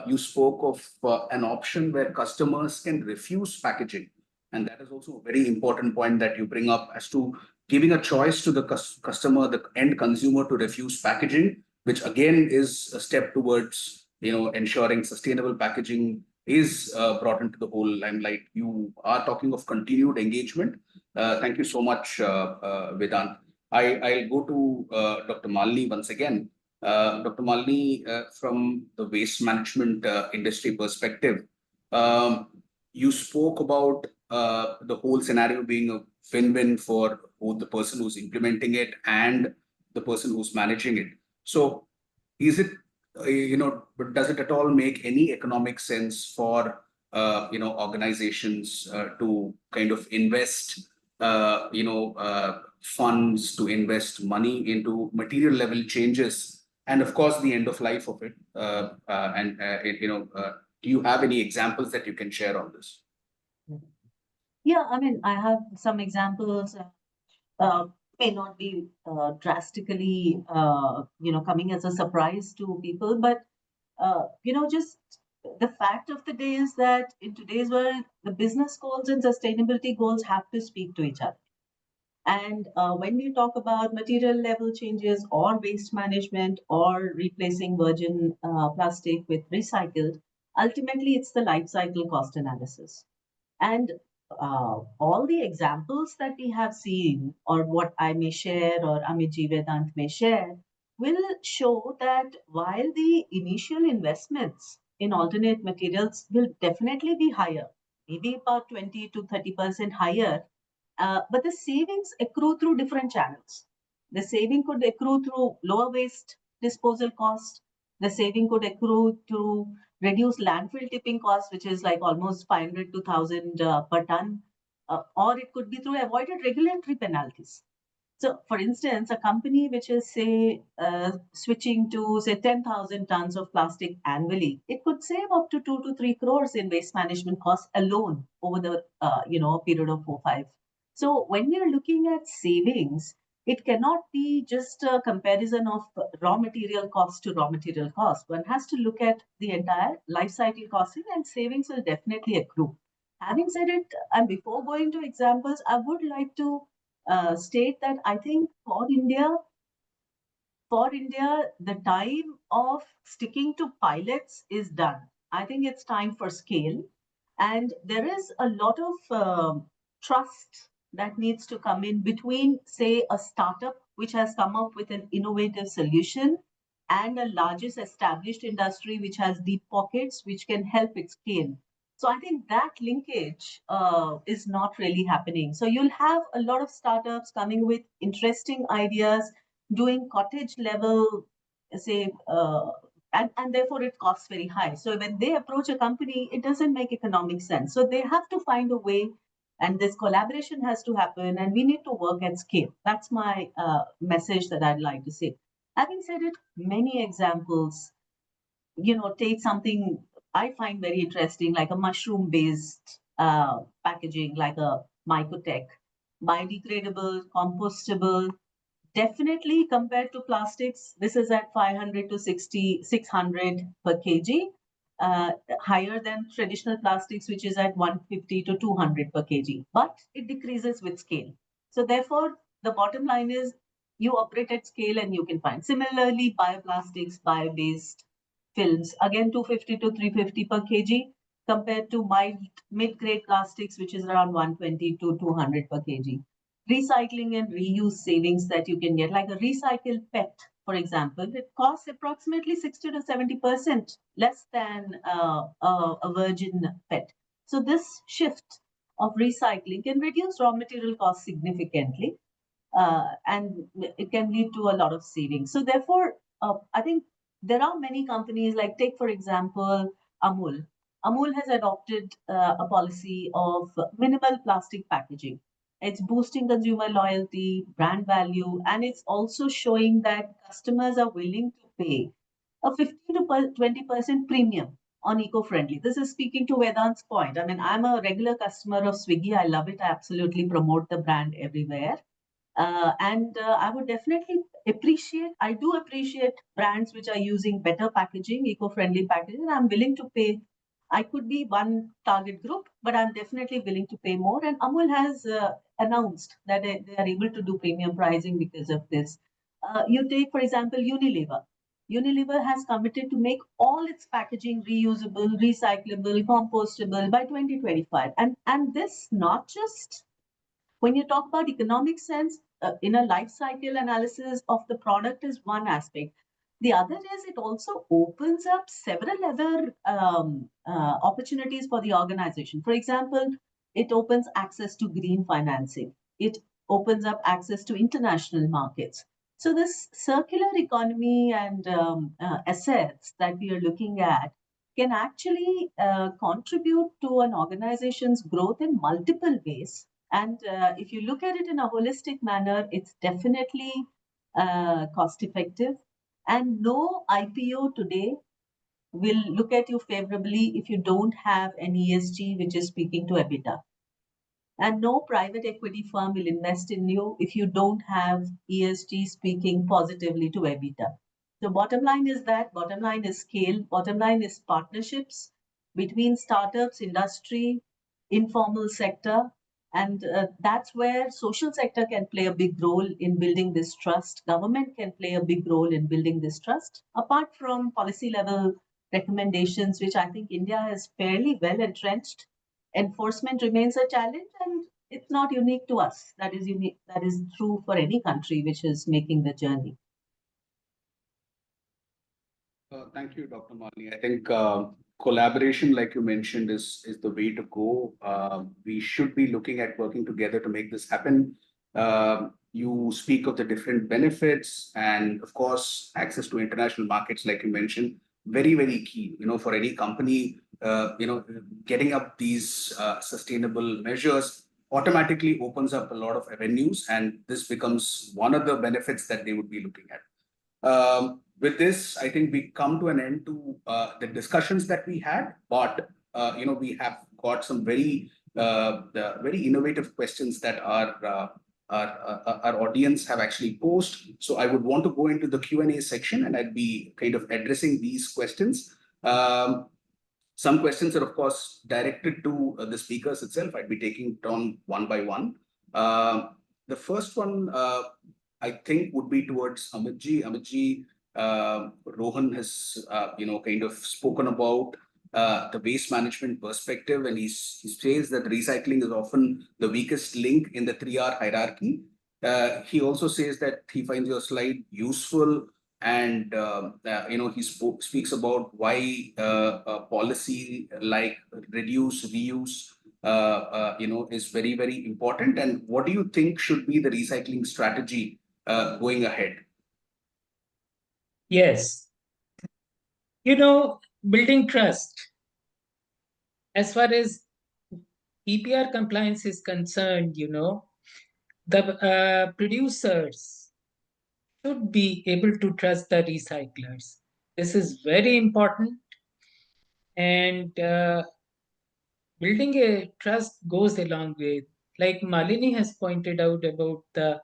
You spoke of an option where customers can refuse packaging. And that is also a very important point that you bring up as to giving a choice to the customer, the end consumer, to refuse packaging, which again is a step towards ensuring sustainable packaging is brought into the whole limelight. You are talking of continued engagement. Thank you so much, Vedant. I'll go to Dr. Malini once again. Dr. Malini, from the waste management industry perspective, you spoke about the whole scenario being a win-win for both the person who's implementing it and the person who's managing it. So, is it, but does it at all make any economic sense for organizations to kind of invest, funds, to invest money into material level changes, and of course the end of life of it? Do you have any examples that you can share on this? Yeah, I mean, I have some examples. Uh, may not be drastically, coming as a surprise to people, but just the fact of the day is that in today's world, the business goals and sustainability goals have to speak to each other. And when we talk about material level changes or waste management or replacing virgin plastic with recycled, ultimately it's the life cycle cost analysis. And all the examples that we have seen, or what I may share, or Amitji Vedant may share, will show that while the initial investments in alternate materials will definitely be higher, maybe about 20 to 30% higher, but the savings accrue through different channels. The saving could accrue through lower waste disposal cost. The saving could accrue through reduced landfill tipping cost, which is like almost 500 to 1,000 per ton, or it could be through avoided regulatory penalties. So, for instance, a company which is, say, switching to, say, 10,000 tons of plastic annually, it could save up to 2 to 3 crores in waste management costs alone over the, period of 4-5. So, when we are looking at savings, it cannot be just a comparison of raw material cost to raw material cost. One has to look at the entire life cycle costing, and savings will definitely accrue. Having said it, and before going to examples, I would like to state that I think for India, the time of sticking to pilots is done. I think it's time for scale. And there is a lot of trust that needs to come in between, say, a startup which has come up with an innovative solution and a largest established industry which has deep pockets, which can help it scale. So I think that linkage is not really happening. So you'll have a lot of startups coming with interesting ideas, doing cottage level, say, and therefore it costs very high. So when they approach a company, it doesn't make economic sense. So they have to find a way, and this collaboration has to happen, and we need to work at scale. That's my message that I'd like to say. Having said it, many examples take something I find very interesting, like a mushroom-based packaging, like a Mycotech, biodegradable, compostable. Definitely compared to plastics, this is at 500 to 600 per kg, higher than traditional plastics, which is at 150 to 200 per kg. But it decreases with scale. So therefore, the bottom line is you operate at scale and you can find. Similarly, bioplastics, bio-based films, again 250 to 350 per kg, compared to mid-grade plastics, which is around 120 to 200 per kg. Recycling and reuse savings that you can get, like a recycled PET, for example, it costs approximately 60 to 70% less than a virgin PET. So this shift of recycling can reduce raw material costs significantly, and it can lead to a lot of savings. So therefore, I think there are many companies, like take for example Amul. Amul has adopted a policy of minimal plastic packaging. It's boosting consumer loyalty, brand value, and it's also showing that customers are willing to pay a 15 to 20% premium on eco-friendly. This is speaking to Vedant's point. I mean, I'm a regular customer of Swiggy. I love it. I absolutely promote the brand everywhere. And I would definitely I do appreciate brands which are using better packaging, eco-friendly packaging. I'm willing to pay. I could be one target group, but I'm definitely willing to pay more. And Amul has announced that they are able to do premium pricing because of this. You take, for example, Unilever. Unilever has committed to make all its packaging reusable, recyclable, compostable by 2025. And this not just when you talk about economic sense, in a life cycle analysis of the product is one aspect. The other is it also opens up several other opportunities for the organization. For example, it opens access to green financing. It opens up access to international markets. So this circular economy and assets that we are looking at can actually contribute to an organization's growth in multiple ways. And if you look at it in a holistic manner, it's definitely cost effective. And no IPO today will look at you favorably if you don't have an ESG which is speaking to EBITDA. And no private equity firm will invest in you if you don't have ESG speaking positively to EBITDA. So bottom line is scale, bottom line is partnerships between startups, industry, informal sector, and that's where social sector can play a big role in building this trust. Government can play a big role in building this trust. Apart from policy level recommendations, which I think India has fairly well entrenched, enforcement remains a challenge, and it's not unique to us. That is unique. That is true for any country which is making the journey. Thank you, Dr. Mali. I think collaboration, like you mentioned, is the way to go. We should be looking at working together to make this happen. You speak of the different benefits, and of course, access to international markets, like you mentioned, very, very key. For any company, getting up these sustainable measures automatically opens up a lot of avenues, and this becomes one of the benefits that they would be looking at. With this, I think we come to an end to the discussions that we had, but we have got some very innovative questions that our audience have to posed. So I would want to go into the Q&A section, and I'd be kind of addressing these questions. Some questions are, of course, directed to the speakers itself. I'd be taking it on one by one. The first one, I think, would be towards Amitji. Amitji, Rohan has, kind of spoken about the waste management perspective, and he says that recycling is often the weakest link in the 3R hierarchy. He also says that he finds your slide useful, and he speaks about why policy like reduce, reuse, is very, very important. And what do you think should be the recycling strategy going ahead? Yes. Building trust. As far as EPR compliance is concerned, the producers should be able to trust the recyclers. This is very important, and building a trust goes a long way. Like Malini has pointed out about the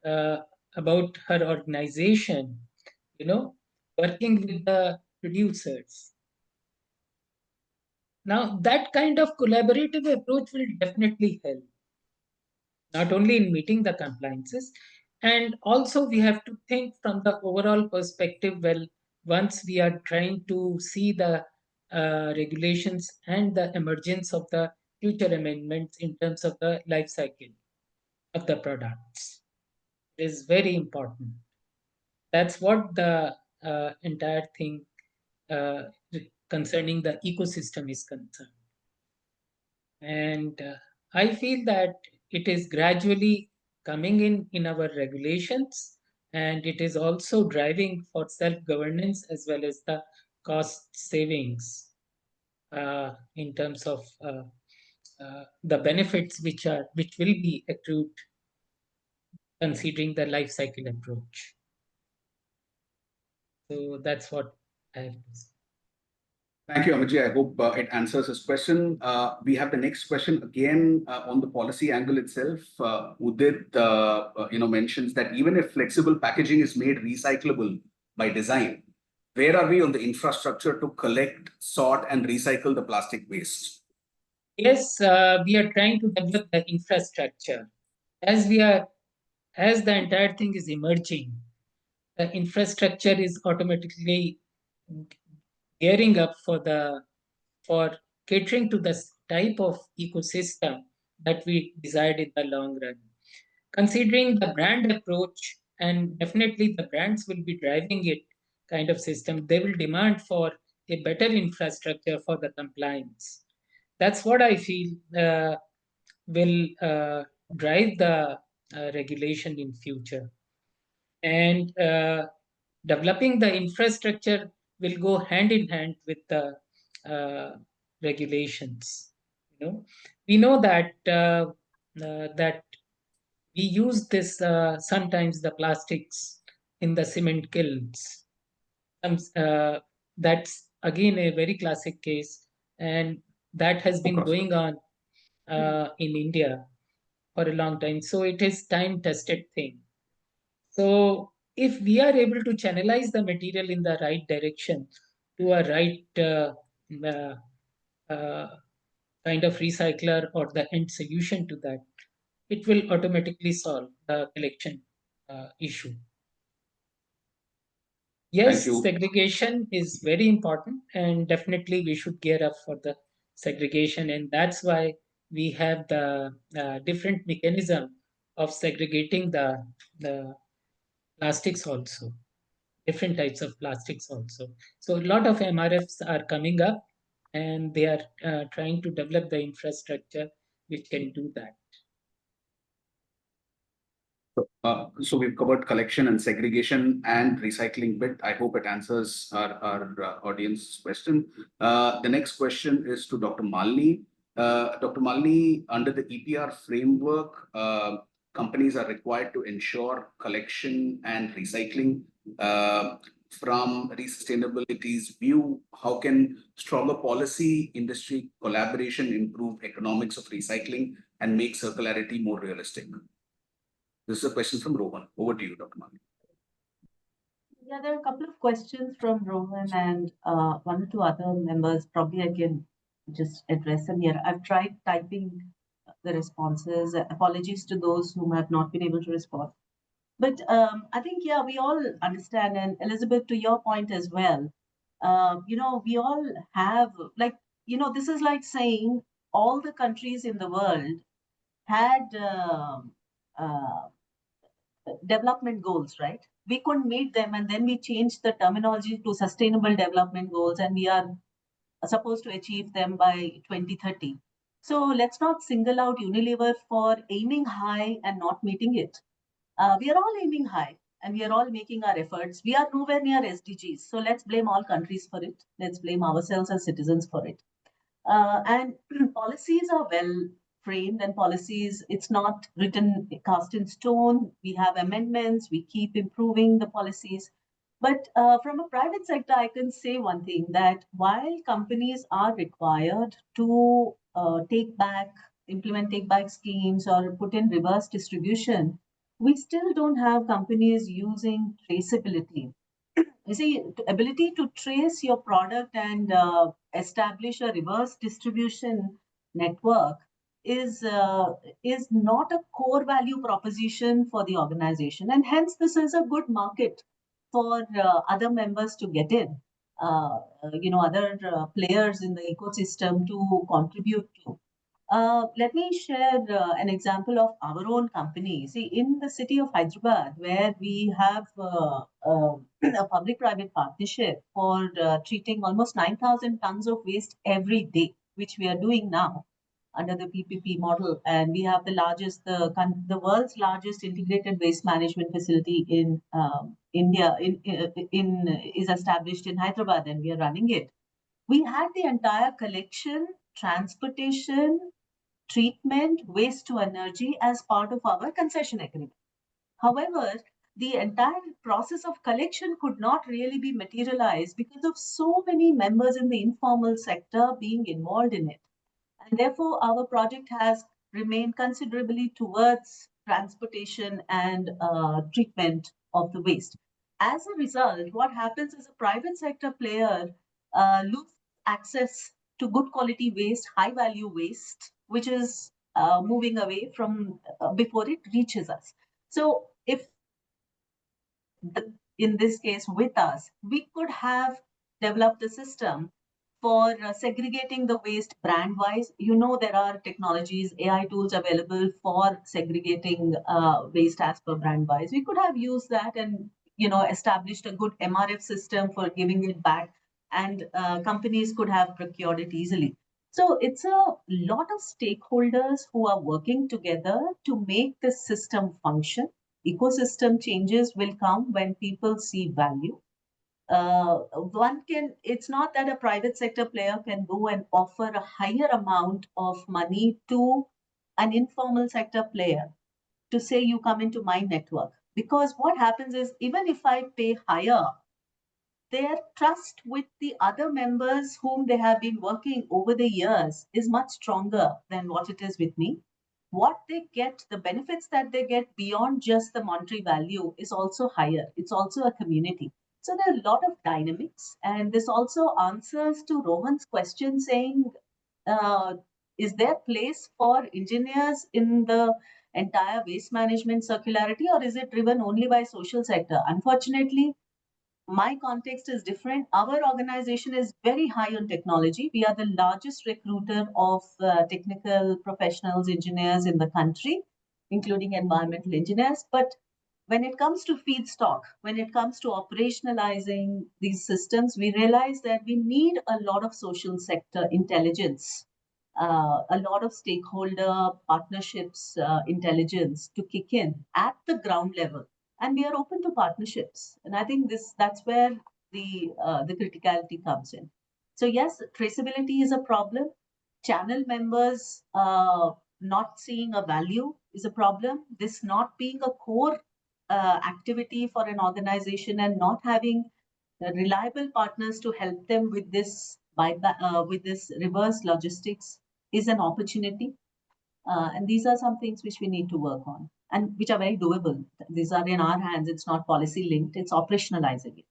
uh, about her organization, working with the producers. Now, that kind of collaborative approach will definitely help, not only in meeting the compliances, and also we have to think from the overall perspective. Well, once we are trying to see the regulations and the emergence of the future amendments in terms of the life cycle of the products is very important. That's what the entire thing uh, concerning the ecosystem is concerned. And I feel that it is gradually coming in our regulations, and it is also driving for self-governance as well as the cost savings in terms of the benefits which will be accrued considering the life cycle approach. So that's what I have to say. Thank you, Amitji. I hope it answers his question. We have the next question again on the policy angle itself. Udit, mentions that even if flexible packaging is made recyclable by design, where are we on the infrastructure to collect, sort, and recycle the plastic waste? Yes, we are trying to develop the infrastructure. As the entire thing is emerging, the infrastructure is automatically gearing up for catering to the type of ecosystem that we desired in the long run. Considering the brand approach, and definitely the brands will be driving it kind of system, they will demand for a better infrastructure for the compliance. That's what I feel will drive the regulation in future. And developing the infrastructure will go hand in hand with the regulations. We know that that we use this sometimes the plastics in the cement kilns. That's again a very classic case, and that has been going on in India for a long time. So it is time tested thing. So if we are able to channelize the material in the right direction to a right uh, uh, kind of recycler or the end solution to that, it will automatically solve the collection issue. Thank Yes, you. segregation is very important, and definitely we should gear up for the segregation, and that's why we have the different mechanism of segregating the plastics also, different types of plastics also. So a lot of MRFs are coming up, and they are trying to develop the infrastructure which can do that. So we've covered collection and segregation and recycling bit. I hope it answers our audience question. The next question is to Dr. Malini. Dr. Malini, under the EPR framework, companies are required to ensure collection and recycling. From sustainability's view, how can stronger policy industry collaboration improve economics of recycling and make circularity more realistic? This is a question from Rohan. Over to you, Dr. Mali. Yeah, there are a couple of questions from Rohan and one or two other members. Probably I can just address them here. I've tried typing the responses. Apologies to those whom have not been able to respond. But I think, yeah, we all understand. And Elizabeth, to your point as well, we all have, like, this is like saying all the countries in the world had uh, development goals, right? We couldn't meet them, and then we changed the terminology to sustainable development goals, and we are supposed to achieve them by 2030. So let's not single out Unilever for aiming high and not meeting it. We are all aiming high and we are all making our efforts. We are nowhere near SDGs. So let's blame all countries for it. Let's blame ourselves as citizens for it. And policies are well framed, and policies, it's not written cast in stone. We have amendments, we keep improving the policies. But from a private sector, I can say one thing, that while companies are required to implement take back schemes or put in reverse distribution, we still don't have companies using traceability. You see, ability to trace your product and establish a reverse distribution network is not a core value proposition for the organization, and hence this is a good market for other members to get in. Other players in the ecosystem to contribute to. Let me share an example of our own company. See, in the city of Hyderabad, where we have a public-private partnership for treating almost 9,000 tons of waste every day, which we are doing now under the PPP model, and we have the world's largest integrated waste management facility in India. Is established in Hyderabad, and we are running it. We had the entire collection, transportation, treatment, waste to energy as part of our concession agreement. However, the entire process of collection could not really be materialized because of so many members in the informal sector being involved in it. And therefore, our project has remained considerably towards transportation and treatment of the waste. As a result, what happens is a private sector player loses access to good quality waste, high value waste, which is moving away from before it reaches us. So, if in this case with us, we could have developed a system for segregating the waste brand wise. There are technologies, AI tools available for segregating waste as per brand wise. We could have used that and established a good MRF system for giving it back, and companies could have procured it easily. So it's a lot of stakeholders who are working together to make this system function. Ecosystem changes will come when people see value. It's not that a private sector player can go and offer a higher amount of money to an informal sector player to say you come into my network. Because what happens is, even if I pay higher, their trust with the other members whom they have been working over the years is much stronger than what it is with me. What they get, the benefits that they get beyond just the monetary value is also higher. It's also a community. So there are a lot of dynamics. And this also answers to Rohan's question saying, uh, is there place for engineers in the entire waste management circularity, or is it driven only by social sector? Unfortunately, my context is different. Our organization is very high on technology. We are the largest recruiter of technical professionals, engineers in the country, including environmental engineers. But when it comes to feedstock, when it comes to operationalizing these systems, we realize that we need a lot of social sector intelligence, a lot of stakeholder partnerships intelligence to kick in at the ground level, and we are open to partnerships. And I think that's where the criticality comes in. So yes, traceability is a problem. Channel members not seeing a value is a problem. This not being a core activity for an organization, and not having reliable partners to help them with with this reverse logistics is an opportunity. And these are some things which we need to work on, and which are very doable. These are in our hands. It's not policy linked. It's operationalizing it.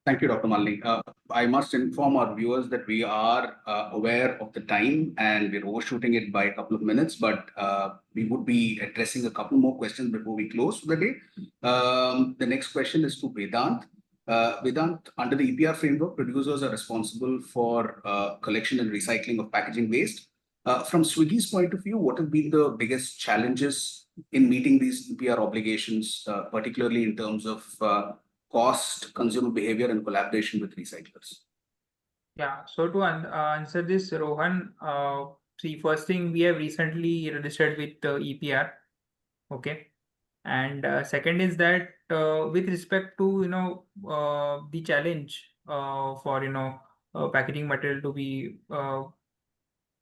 Thank you, Dr. Malini. I must inform our viewers that we are aware of the time and we're overshooting it by a couple of minutes, but we would be addressing a couple more questions before we close for the day. The next question is to Vedant. Vedant, under the EPR framework, producers are responsible for collection and recycling of packaging waste. From Swiggy's point of view, what have been the biggest challenges in meeting these EPR obligations, particularly in terms of cost, consumer behavior, and collaboration with recyclers? Yeah, so to answer this, Rohan, see, first thing, we have recently registered with EPR, okay, and second is that with respect to the challenge for packaging material to be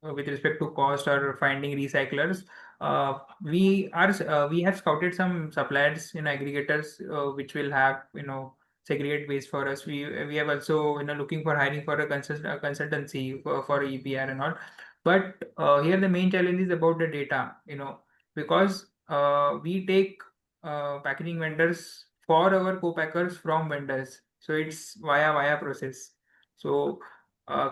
with respect to cost or finding recyclers, We have scouted some suppliers, aggregators, which will have, segregate waste for us. We have also, looking for hiring for a consultancy for EPR and all. But here the main challenge is about the data, because we take packaging vendors for our co-packers from vendors. So it's via process. So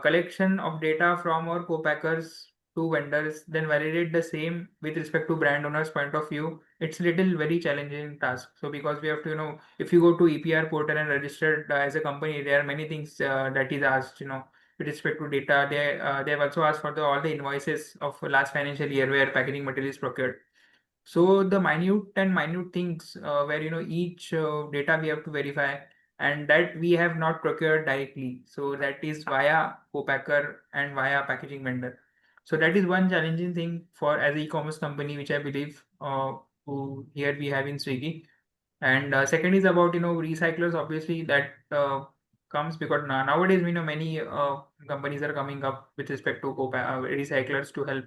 collection of data from our co-packers to vendors, then validate the same with respect to brand owners' point of view. It's little very challenging task. So because we have to, if you go to EPR portal and registered as a company, there are many things that is asked, with respect to data. They have also asked for all the invoices of last financial year where packaging material is procured. So the minute things where each data we have to verify, and that we have not procured directly. So that is via co-packer and via packaging vendor. So that is one challenging thing for as an e-commerce company, which I believe who here we have in Swiggy. And second is about recyclers. Obviously, that comes because nowadays we know many companies are coming up with respect to recyclers to help.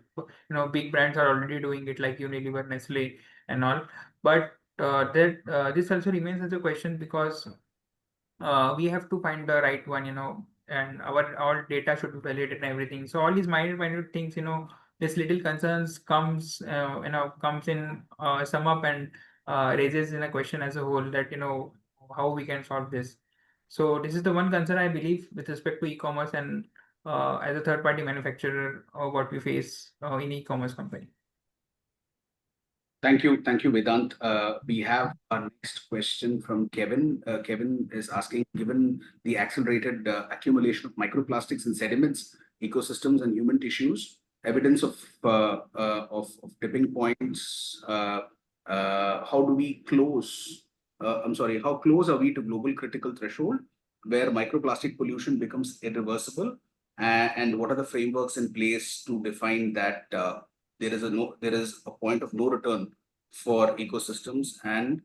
Big brands are already doing it like Unilever, Nestle, and all. But that this also remains as a question because we have to find the right one, and our all data should be validated and everything. So all these minute things, this little concerns comes in sum up and raises in a question as a whole that how we can solve this. So this is the one concern I believe with respect to e-commerce and as a third party manufacturer, what we face in e-commerce company. Thank you, Vedant. We have our next question from Kevin. Kevin is asking, given the accelerated accumulation of microplastics in sediments, ecosystems, and human tissues, evidence of tipping points, how do we close? How close are we to global critical threshold where microplastic pollution becomes irreversible? And what are the frameworks in place to define that? There is a point of no return for ecosystems and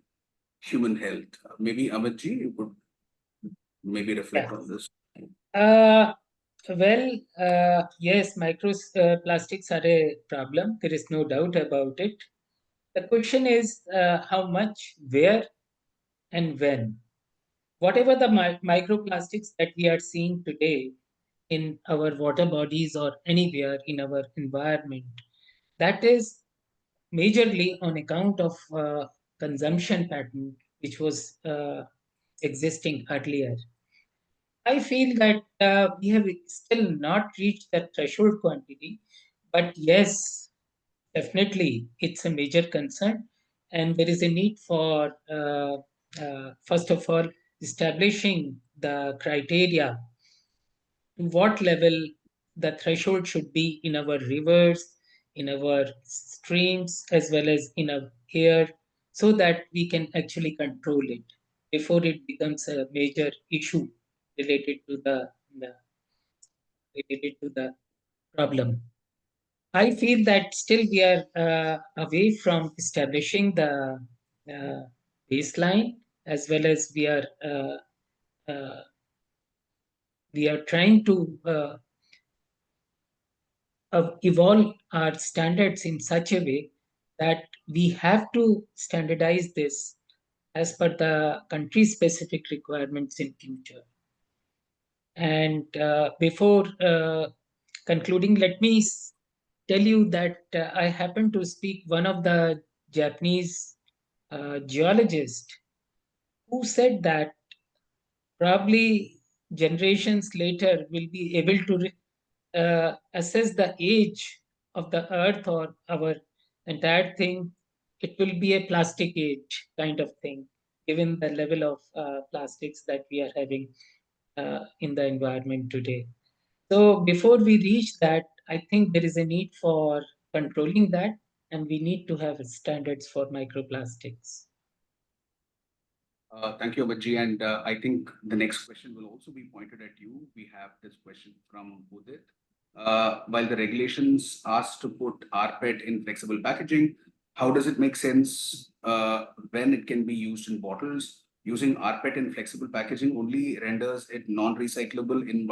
human health. Maybe Amitji, you could maybe reflect on this. Yes, microplastics are a problem. There is no doubt about it. The question is how much, where, and when. Whatever the microplastics that we are seeing today in our water bodies or anywhere in our environment, that is majorly on account of consumption pattern which was existing earlier. I feel that we have still not reached that threshold quantity, but yes, definitely it's a major concern, and there is a need for first of all establishing the criteria to what level the threshold should be in our rivers, in our streams, as well as in our air, so that we can actually control it before it becomes a major issue related to the related to the problem. I feel that still we are away from establishing the uh, baseline, as well as uh, we are trying to evolve our standards in such a way that we have to standardize this as per the country specific requirements in future. And before concluding, let me tell you that I happened to speak one of the Japanese geologists who said that probably generations later will be able to assess the age of the earth or our entire thing. It will be a plastic age kind of thing, given the level of plastics that we are having in the environment today. So before we reach that, I think there is a need for controlling that, and we need to have standards for microplastics. Thank you, Amitji. And I think the next question will also be pointed at you. We have this question from Udit. While the regulations ask to put rPET in flexible packaging, how does it make sense when it can be used in bottles? Using rPET in flexible packaging only renders it non-recyclable in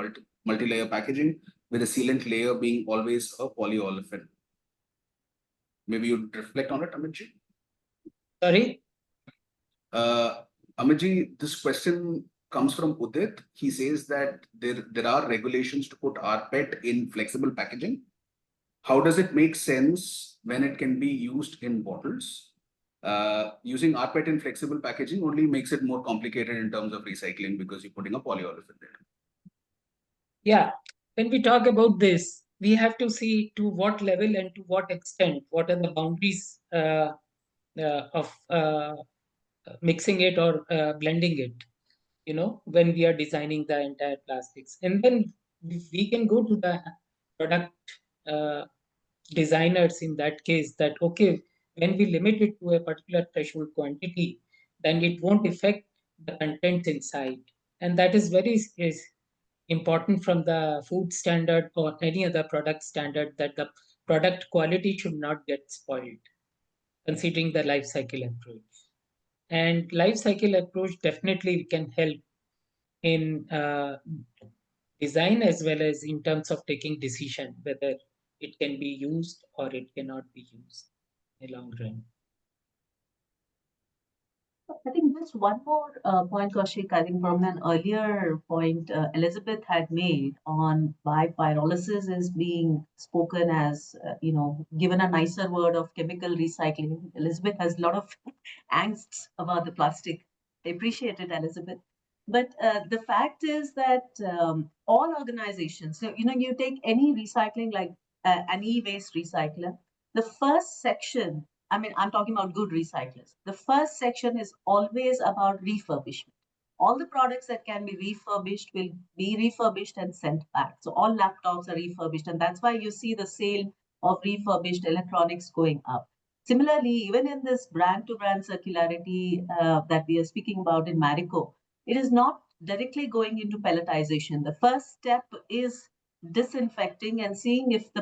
multi-layer packaging, with a sealant layer being always a polyolefin. Maybe you'd reflect on it, Amitji. Sorry? Amitji, this question comes from Udit. He says that there are regulations to put rPET in flexible packaging. How does it make sense when it can be used in bottles? Using rPET in flexible packaging only makes it more complicated in terms of recycling because you're putting a polyolefin there. Yeah. When we talk about this, we have to see to what level and to what extent, what are the boundaries of mixing it or blending it, when we are designing the entire plastics. And then we can go to the product designers in that case that, okay, when we limit it to a particular threshold quantity, then it won't affect the content inside. And that is is important from the food standard or any other product standard, that the product quality should not get spoiled, considering the life cycle approach. And life cycle approach definitely can help in design as well as in terms of taking decision whether it can be used or it cannot be used in the long run. I think just one more point, Kaushik, I think from an earlier point Elizabeth had made on why pyrolysis is being spoken as, given a nicer word of chemical recycling. Elizabeth has a lot of angst about the plastic. I appreciate it, Elizabeth. But the fact is that all organizations, so, you take any recycling like an e-waste recycler, the first section, I mean, I'm talking about good recyclers. The first section is always about refurbishment. All the products that can be refurbished will be refurbished and sent back. So all laptops are refurbished, and that's why you see the sale of refurbished electronics going up. Similarly, even in this brand-to-brand circularity that we are speaking about in Marico, it is not directly going into pelletization. The first step is disinfecting and seeing if the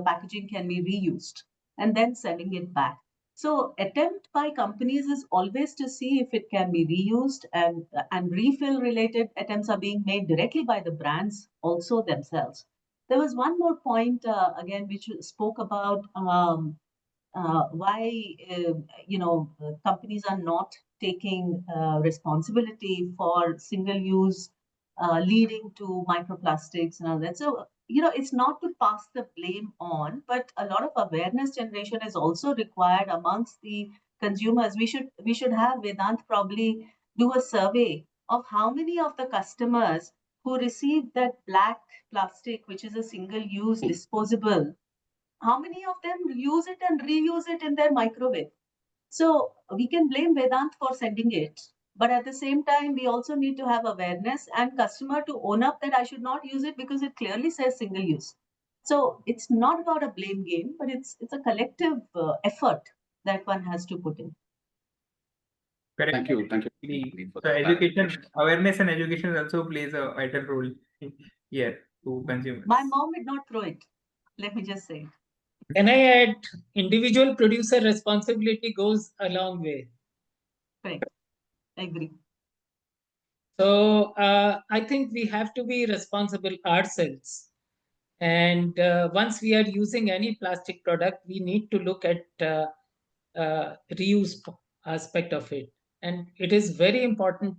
packaging can be reused and then sending it back. So attempt by companies is always to see if it can be reused, and refill related attempts are being made directly by the brands also themselves. There was one more point again which spoke about why companies are not taking responsibility for single use leading to microplastics and all that. So it's not to pass the blame on, but a lot of awareness generation is also required amongst the consumers. We should have Vedant probably do a survey of how many of the customers who receive that black plastic, which is a single use disposable, how many of them use it and reuse it in their microwave? So we can blame Vedant for sending it, but at the same time, we also need to have awareness and customer to own up that I should not use it because it clearly says single use. So it's not about a blame game, but it's a collective effort that one has to put in. Correct. Thank you. So education, awareness and education also plays a vital role here to consumers. My mom would not throw it. Let me just say. Can I add, individual producer responsibility goes a long way. Correct. I agree. So I think we have to be responsible ourselves. And once we are using any plastic product, we need to look at reuse aspect of it. And it is very important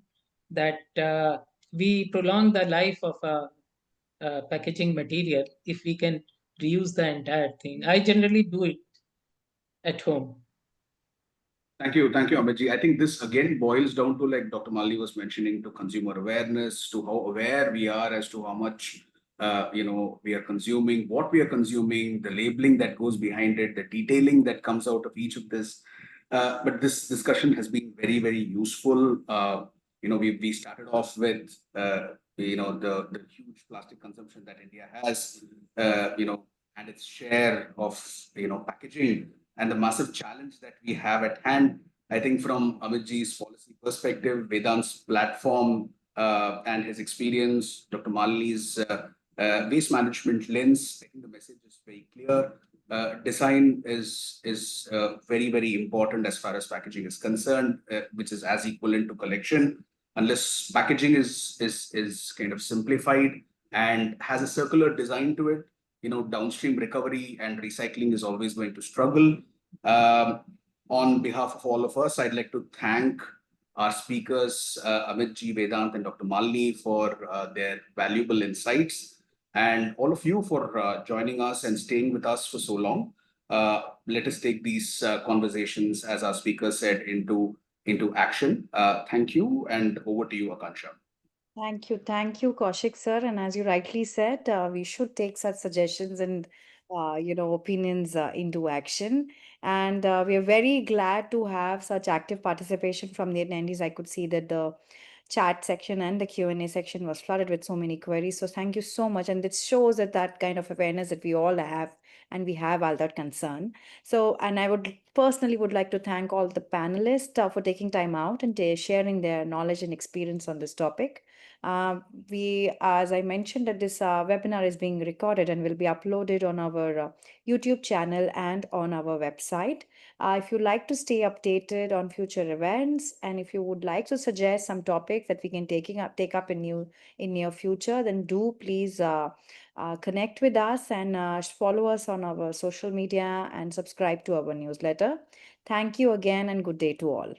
that we prolong the life of a packaging material if we can reuse the entire thing. I generally do it at home. Thank you, Amitji. I think this again boils down to, like Dr. Malli was mentioning, to consumer awareness, to how aware we are as to how much we are consuming, what we are consuming, the labeling that goes behind it, the detailing that comes out of each of this. But this discussion has been very, very useful. We started off with the huge plastic consumption that India has, and its share of packaging, and the massive challenge that we have at hand. I think from Amitji's policy perspective, Vedant's platform and his experience, Dr. Malini's waste management lens, I think the message is very clear. Design is very, very important as far as packaging is concerned, which is as equivalent to collection. Unless packaging is kind of simplified and has a circular design to it, downstream recovery and recycling is always going to struggle. On behalf of all of us, I'd like to thank our speakers, Amit G. Vedant and Dr. Malini, for their valuable insights, and all of you for joining us and staying with us for so long. Let us take these conversations, as our speaker said, into action. Thank you, and over to you, Akansha. Thank you, Kaushik sir. And as you rightly said, we should take such suggestions and opinions into action. And we are very glad to have such active participation from the attendees. I could see that the chat section and the Q&A section was flooded with so many queries. So thank you so much. And it shows that kind of awareness that we all have, and we have all that concern. So, and I would personally would like to thank all the panelists for taking time out and sharing their knowledge and experience on this topic. As I mentioned, that this webinar is being recorded and will be uploaded on our YouTube channel and on our website. If you like to stay updated on future events, and if you would like to suggest some topics that we can take up in near future, then do please connect with us and follow us on our social media and subscribe to our newsletter. Thank you again, and good day to all.